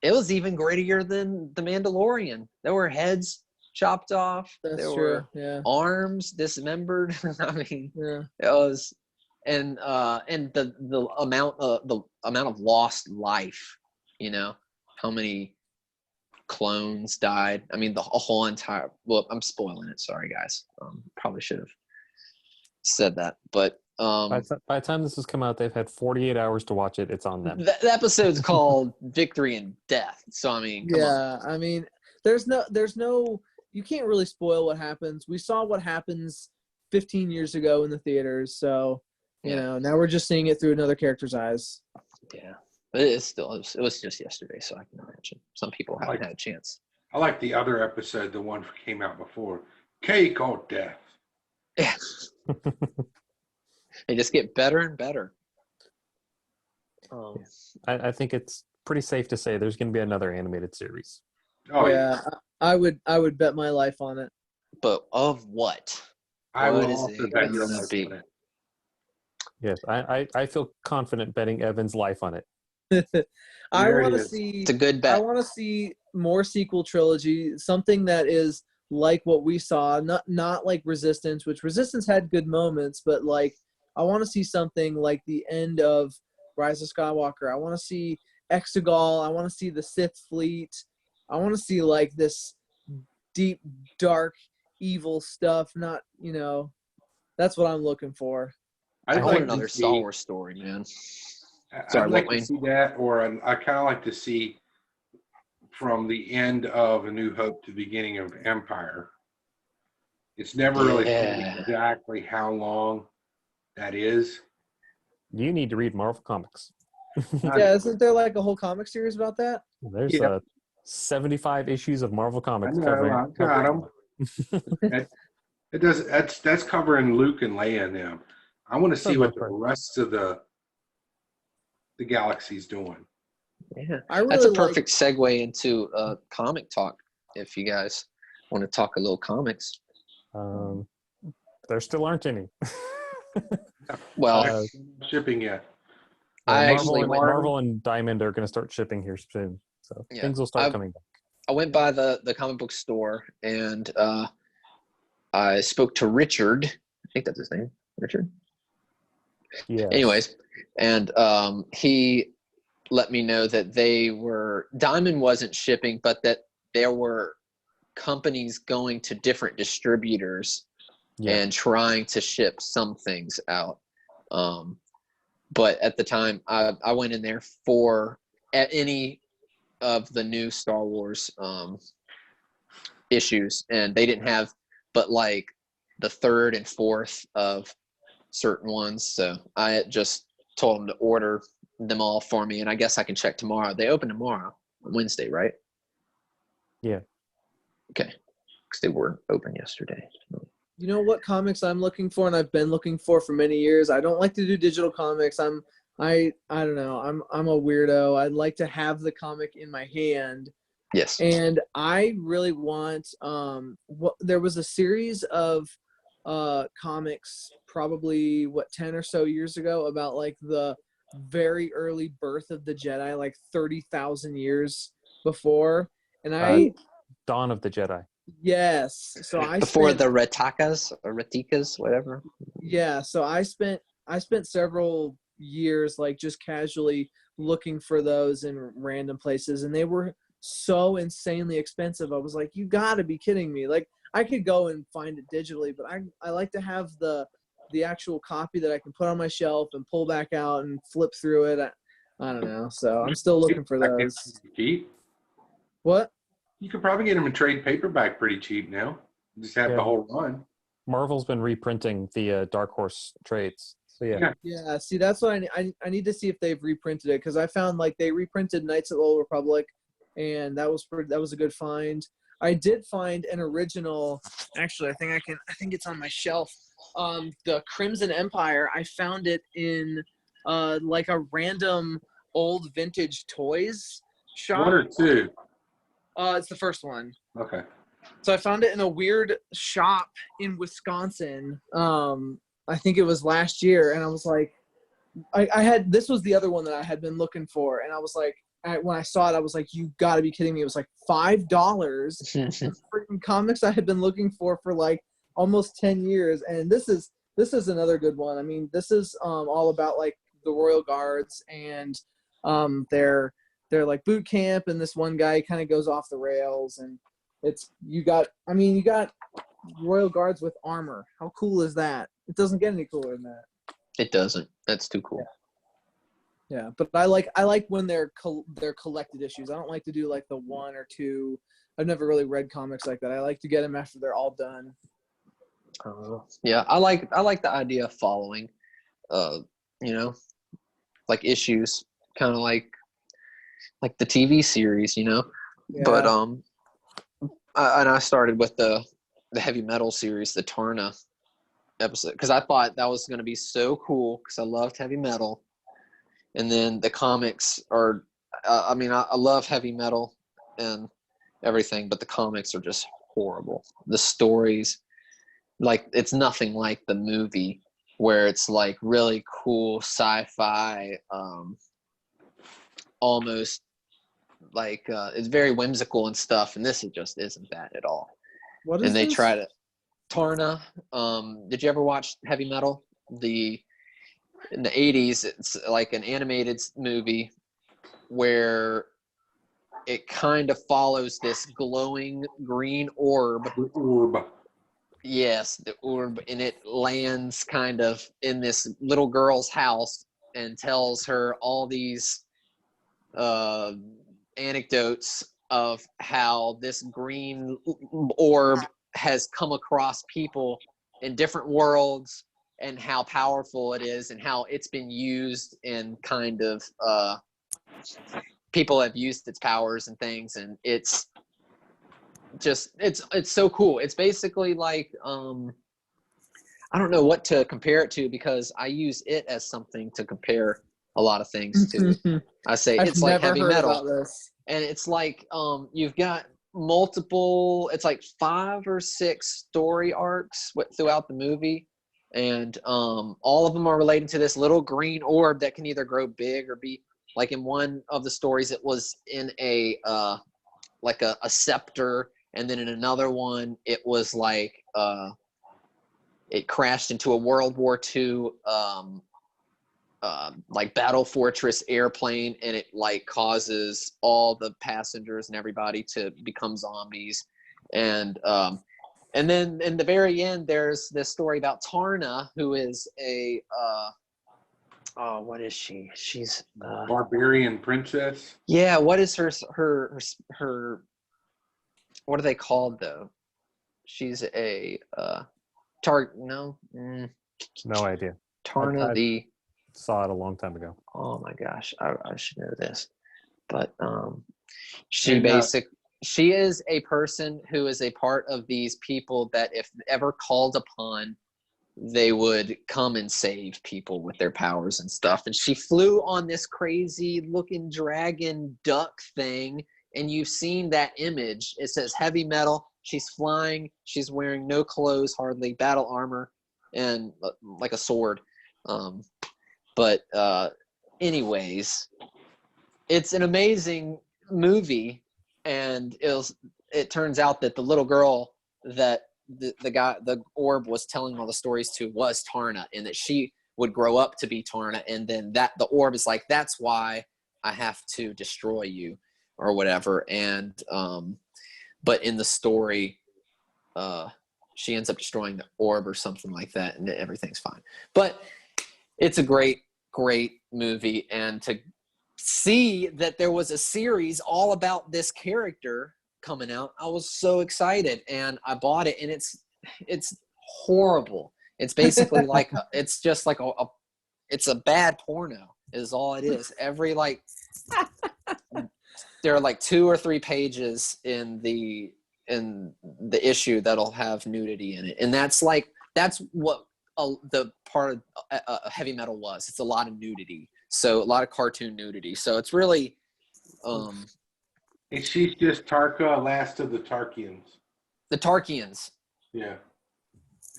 it was even grittier than The Mandalorian. There were heads chopped off. That's there true. were arms dismembered. I mean, it was, and the amount of lost life. How many clones died. I mean, the whole entire. Well, I'm spoiling it. Sorry, guys. Probably should have said that, but. By the time this has come out, they've had 48 hours to watch it. It's on them. The episode's called Victory and Death. So, I mean, come on. I mean, there's no, you can't really spoil what happens. We saw what happens 15 years ago in the theaters. So, now we're just seeing it through another character's eyes. Yeah. But it was just yesterday. So I can imagine some people haven't had a chance. I like the other episode, the one that came out before. Cake or Death. Yeah. They just get better and better. I think it's pretty safe to say there's going to be another animated series. Oh yeah, I would bet my life on it. But of what? I What will is also it bet gonna your life be? on it. Yes, I feel confident betting Evan's life on it. I There want it to is. see. It's a good bet. I want to see more sequel trilogy, something that is like what we saw, not like Resistance, which Resistance had good moments, but like I want to see something like the end of Rise of Skywalker. I want to see Exegol. I want to see the Sith fleet. I want to see like this deep, dark, evil stuff. Not, that's what I'm looking for. I I'd want like another to Star see, Wars story, man. I'd Sorry, like Wayne. to see that, or I kind of like to see from the end of A New Hope to the beginning of Empire. It's never really Yeah. exactly how long that is. You need to read Marvel Comics. Yeah, isn't there like a whole comic series about that? There's Yeah. 75 issues of Marvel Comics I know, covering. I've got 'em. It does. That's covering Luke and Leia and them. I want to see what the rest of the galaxy's doing. Yeah. I really That's a like- perfect segue into comic talk. If you guys want to talk a little comics. There still aren't any. Well, Shipping yet? I Marvel, actually and, went- Marvel and Diamond are going to start shipping here soon, so Yeah. things will start coming back. I went by the comic book store and I spoke to Richard. I think that's his name, Richard. Yeah. Anyways, and he let me know that Diamond wasn't shipping, but that there were companies going to different distributors and trying to ship some things out. But at the time, I went in there at any of the new Star Wars issues, and they didn't have but like the third and fourth of certain ones. So I just told them to order them all for me, and I guess I can check tomorrow. They open tomorrow, Wednesday, right? Yeah. Okay, because they were open yesterday. You know what comics I'm looking for, and I've been looking for many years. I don't like to do digital comics. I don't know. I'm a weirdo. I'd like to have the comic in my hand. Yes. And I really want there was a series of comics probably 10 or so years ago about like the very early birth of the Jedi, like 30,000 years before. And Dawn of the Jedi. yes. So before the Retikas or Retikas, whatever. Yeah, so I spent several years like just casually looking for those in random places, and they were so insanely expensive. I was like, you gotta be kidding me. Like I could go and find it digitally, but I like to have the actual copy that I can put on my shelf and pull back out and flip through it. I don't know. So I'm still looking for those. Cheap. What? You could probably get them in trade paperback pretty cheap now. Just have the whole run. Marvel's been reprinting the Dark Horse trades. So Yeah. See, that's what I need to see if they've reprinted it, because I found like they reprinted Knights of the Old Republic, and that was a good find. I did find an original. Actually, I think it's on my shelf. The Crimson Empire. I found it in like a random old vintage toys shop. 1 or 2? It's the first one. Okay. So I found it in a weird shop in Wisconsin. I think it was last year, and I was like, this was the other one that I had been looking for, and I was like, when I saw it, I was like, you got to be kidding me! It was like $5. Freaking comics I had been looking for like almost 10 years, and this is another good one. I mean, this is all about like the Royal Guards and their like boot camp, and this one guy kind of goes off the rails, and you got Royal Guards with armor. How cool is that? It doesn't get any cooler than that. It doesn't. That's too cool. Yeah, but I like when they're collected issues. I don't like to do like the 1 or 2. I've never really read comics like that. I like to get them after they're all done. Yeah, I like the idea of following, like issues, kind of like the TV series, Yeah. But I started with the heavy metal series, the Tarna episode, because I thought that was going to be so cool because I loved heavy metal. And then the comics are, I love heavy metal and everything, but the comics are just horrible. The stories, like, it's nothing like the movie where it's like really cool sci-fi, almost like it's very whimsical and stuff. And this just isn't that at all. What is and they this? try to Tarna. Did you ever watch Heavy Metal? In the 80s, it's like an animated movie where it kind of follows this glowing green orb. Orb. Yes, the orb, and it lands kind of in this little girl's house and tells her all these anecdotes of how this green orb has come across people in different worlds and how powerful it is and how it's been used in kind of people have used its powers and things, and it's just it's so cool. It's basically like I don't know what to compare it to because I use it as something to compare a lot of things to. I say it's like heavy metal. About this. And it's like you've got multiple, it's like 5 or 6 story arcs throughout the movie, and all of them are related to this little green orb that can either grow big or be like in one of the stories it was in a like a scepter, and then in another one it was like it crashed into a World War II like battle fortress airplane, and it like causes all the passengers and everybody to become zombies. And then in the very end there's this story about Tarna, who is a what is she? She's Barbarian princess. yeah, what is her what are they called though? She's a No idea. Tarna the Saw it a long time ago. oh my gosh, I should know this, but she is a person who is a part of these people that if ever called upon, they would come and save people with their powers and stuff. And she flew on this crazy looking dragon duck thing, and you've seen that image. It says heavy metal. She's flying. She's wearing no clothes, hardly, battle armor, and like a sword. But anyways, it's an amazing movie, and it turns out that the little girl that the orb was telling all the stories to was Tarna, and that she would grow up to be Tarna, and then that the orb is like, that's why I have to destroy you or whatever. And but in the story she ends up destroying the orb or something like that, and everything's fine. But it's a great movie, and to see that there was a series all about this character coming out, I was so excited, and I bought it. And it's horrible. It's basically like it's just like it's a bad porno is all it is. Every like there are like 2 or 3 pages in the issue that'll have nudity in it, and that's what the part of heavy metal was. It's a lot of nudity, so a lot of cartoon nudity. So it's really And she's just Tarka, last of the Tarkians. the Tarkians. Yeah.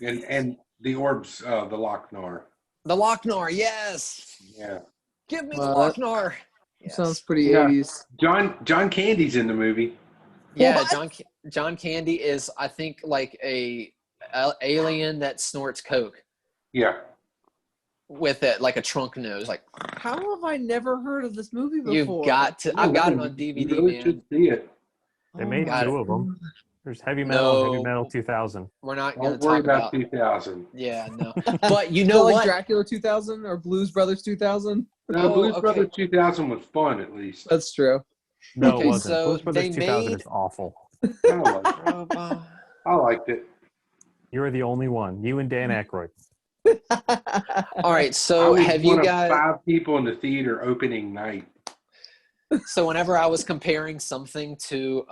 And the orbs, the Lochnar. The Lochnar, yes. Yeah. Give me the Lochnar. Yes. Sounds pretty Yeah. 80s. John Candy's in the movie. Yeah, What? John Candy is, I think, like a alien that snorts coke Yeah. with it like a trunk nose. Like, How have I never heard of this movie before? you've got to. I've got it on You DVD, really man. should see it. They made Got 2 it. of them. There's Heavy Metal and Heavy No. Metal 2000. We're not going Don't to worry talk about about. 2000. Yeah, no. But you Is that know like what? Dracula 2000 or Blues Brothers 2000? No, Oh, Blues okay. Brothers 2000 was fun, at least. That's true. No, Okay, it wasn't. so Blues Brothers they 2000 made- is awful. I liked it. You were the only one. You and Dan Aykroyd. All right, I so was have one you of guys? 5 people in the theater opening night. So whenever I was comparing something to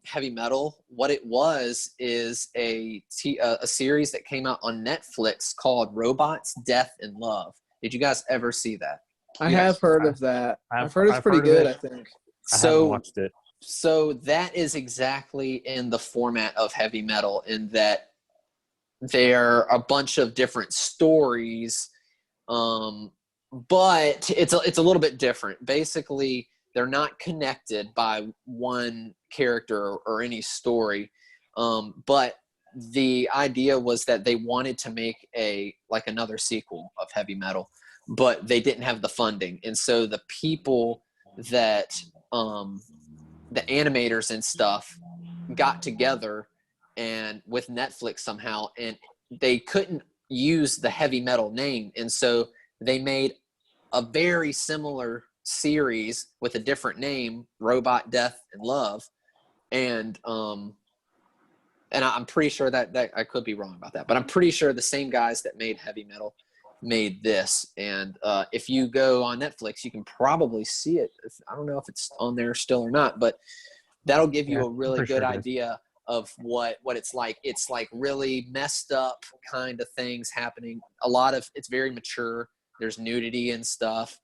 heavy metal, what it was is a series that came out on Netflix called Robots, Death, and Love. Did you guys ever see that? I Yes. have heard of that. I've heard it's I've pretty heard of good, it. I think. I haven't So watched it. So that is exactly in the format of heavy metal, in that there are a bunch of different stories, but it's a little bit different. Basically, they're not connected by one character or any story, but the idea was that they wanted to make another sequel of heavy metal, but they didn't have the funding, and so the people that the animators and stuff got together and with Netflix somehow, and they couldn't use the heavy metal name, and so they made a very similar series with a different name, Robot, Death, and Love, And I'm pretty sure that I could be wrong about that, but I'm pretty sure the same guys that made Heavy Metal made this. And if you go on Netflix, you can probably see it. I don't know if it's on there still or not, but that'll give you a really good idea of what it's like. It's like really messed up kind of things happening. It's very mature. There's nudity and stuff.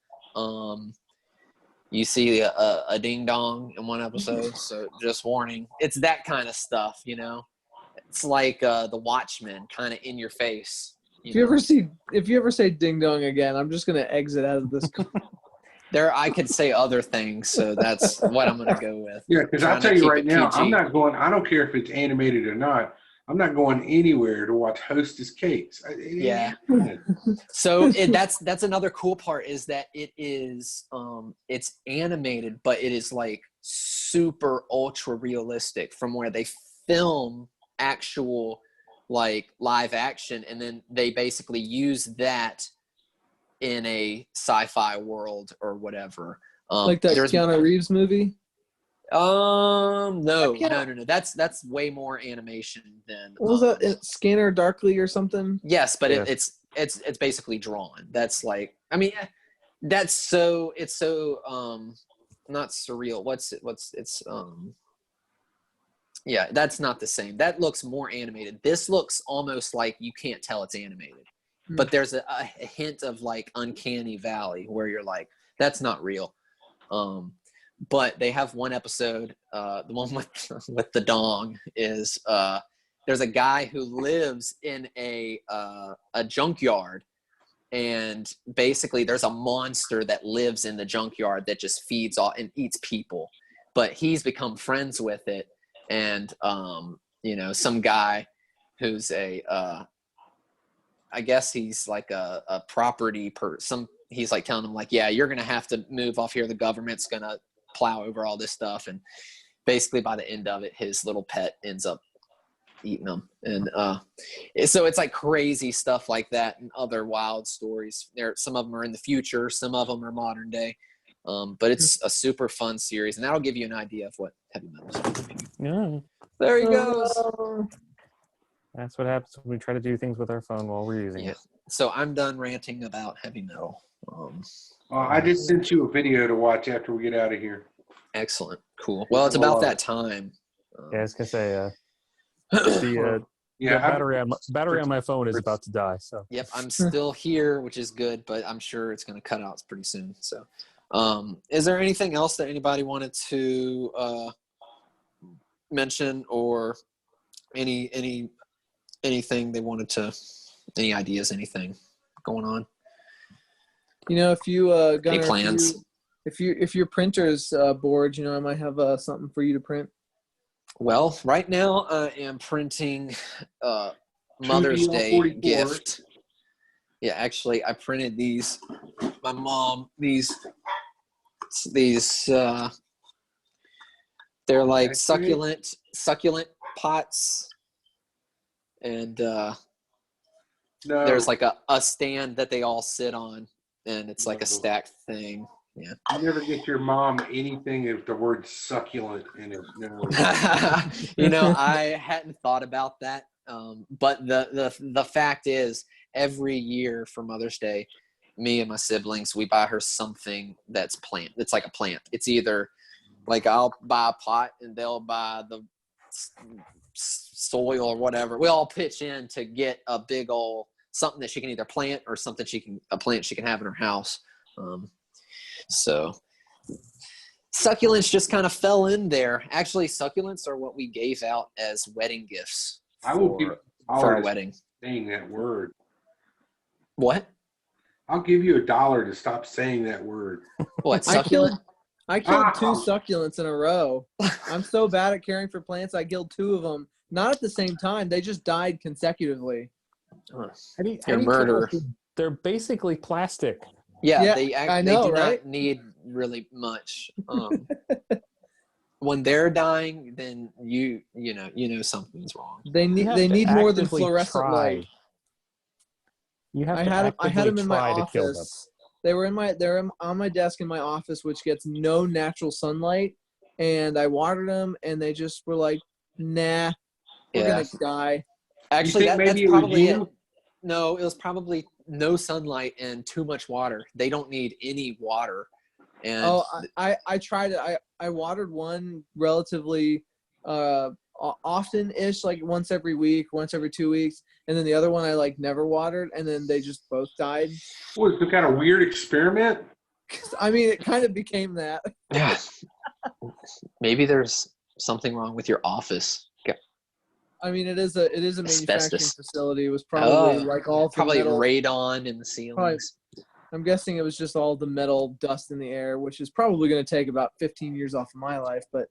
You see a ding dong in one episode, so just warning. It's that kind of stuff, you know. It's like The Watchmen, kind of in your face. If you ever say ding dong again, I'm just gonna exit out of this call. I could say other things, so that's what I'm gonna go with. Yeah, because I'll tell you right now, I'm not going. I don't care if it's animated or not. I'm not going anywhere to watch Hostess Cakes. Yeah. So that's another cool part is that it is it's animated, but it is like super ultra realistic from where they film actual like live action, and then they basically use that in a sci-fi world or whatever. Like that Keanu Reeves movie? No. That's way more animation than what was that? Scanner Darkly or something? Yes, but it's basically drawn. That's like, I mean, it's so not surreal. Yeah, that's not the same. That looks more animated. This looks almost like you can't tell it's animated. But there's a hint of like uncanny valley where you're like, that's not real. But they have one episode, the one with the dong is there's a guy who lives in a junkyard, and basically there's a monster that lives in the junkyard that just feeds off and eats people. But he's become friends with it, and some guy who's I guess he's like a property he's like telling him like, yeah, you're gonna have to move off here. The government's gonna plow over all this stuff, and basically by the end of it, his little pet ends up eating him. And so it's like crazy stuff like that, and other wild stories. Some of them are in the future, some of them are modern day, but it's a super fun series, and that'll give you an idea of what Heavy Metal is. Yeah. There he goes. That's what happens when we try to do things with our phone while we're using it. So I'm done ranting about Heavy Metal. I just sent you a video to watch after we get out of here. Excellent. Cool. Well, it's about that time. Yeah, I was going to say, the battery on my phone is about to die. So yep, I'm still here, which is good, but I'm sure it's going to cut out pretty soon. So is there anything else that anybody wanted to mention, or anything they wanted to, any ideas, anything going on? If you any plans? If your printer's bored, I might have something for you to print. Well, right now I am printing Mother's Day gift. Yeah, actually, I printed these. My mom, these they're like succulent pots, and there's like a stand that they all sit on, and it's like a stacked thing. Yeah. You never get your mom anything with the word succulent in it. No. I hadn't thought about that. But the fact is, every year for Mother's Day, me and my siblings, we buy her something that's plant. It's like a plant. It's either like I'll buy a pot and they'll buy the soil or whatever. We all pitch in to get a big old something that she can either plant or a plant she can have in her house. So succulents just kind of fell in there. Actually, succulents are what we gave out as wedding gifts for our wedding. Saying that word. What? I'll give you $1 to stop saying that word. What, succulent? I killed 2 succulents in a row. I'm so bad at caring for plants. I killed 2 of them. Not at the same time. They just died consecutively. You're a murderer. They're basically plastic. Yeah, they do right? not need really much. When they're dying, then you know something's wrong. They need more than fluorescent light. You have I had them in my office. They're on my desk in my office, which gets no natural sunlight, and I watered them, and they just were like, nah, we're Yeah. gonna die. Actually, You think that's maybe it was probably it. you? No, it was probably no sunlight and too much water. They don't need any water. And Oh, I tried it. I watered one relatively often-ish, like once every week, once every 2 weeks, and then the other one I like never watered, and then they just both died. Was it some kind of weird experiment? I mean, it kind of became that. yeah, maybe there's something wrong with your office. I mean, it is a manufacturing Asbestos. facility. It was probably like all the Probably metal. radon in the ceilings. I'm guessing it was just all the metal dust in the air, which is probably going to take about 15 years off of my life. But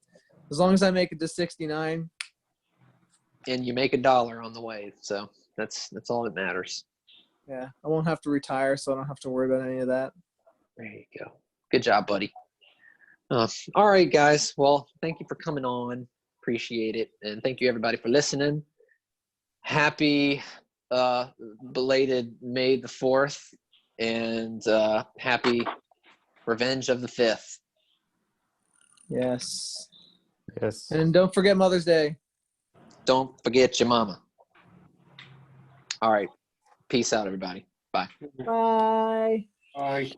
as long as I make it to 69, And you make $1 on the way, so that's all that matters. yeah, I won't have to retire, so I don't have to worry about any of that. There you go. Good job, buddy. All right, guys. Well, thank you for coming on. Appreciate it. And thank you, everybody, for listening. Happy belated May the 4th and happy Revenge of the 5th. Yes. Yes. And don't forget Mother's Day. Don't forget your mama. All right. Peace out, everybody. Bye. Bye. Bye.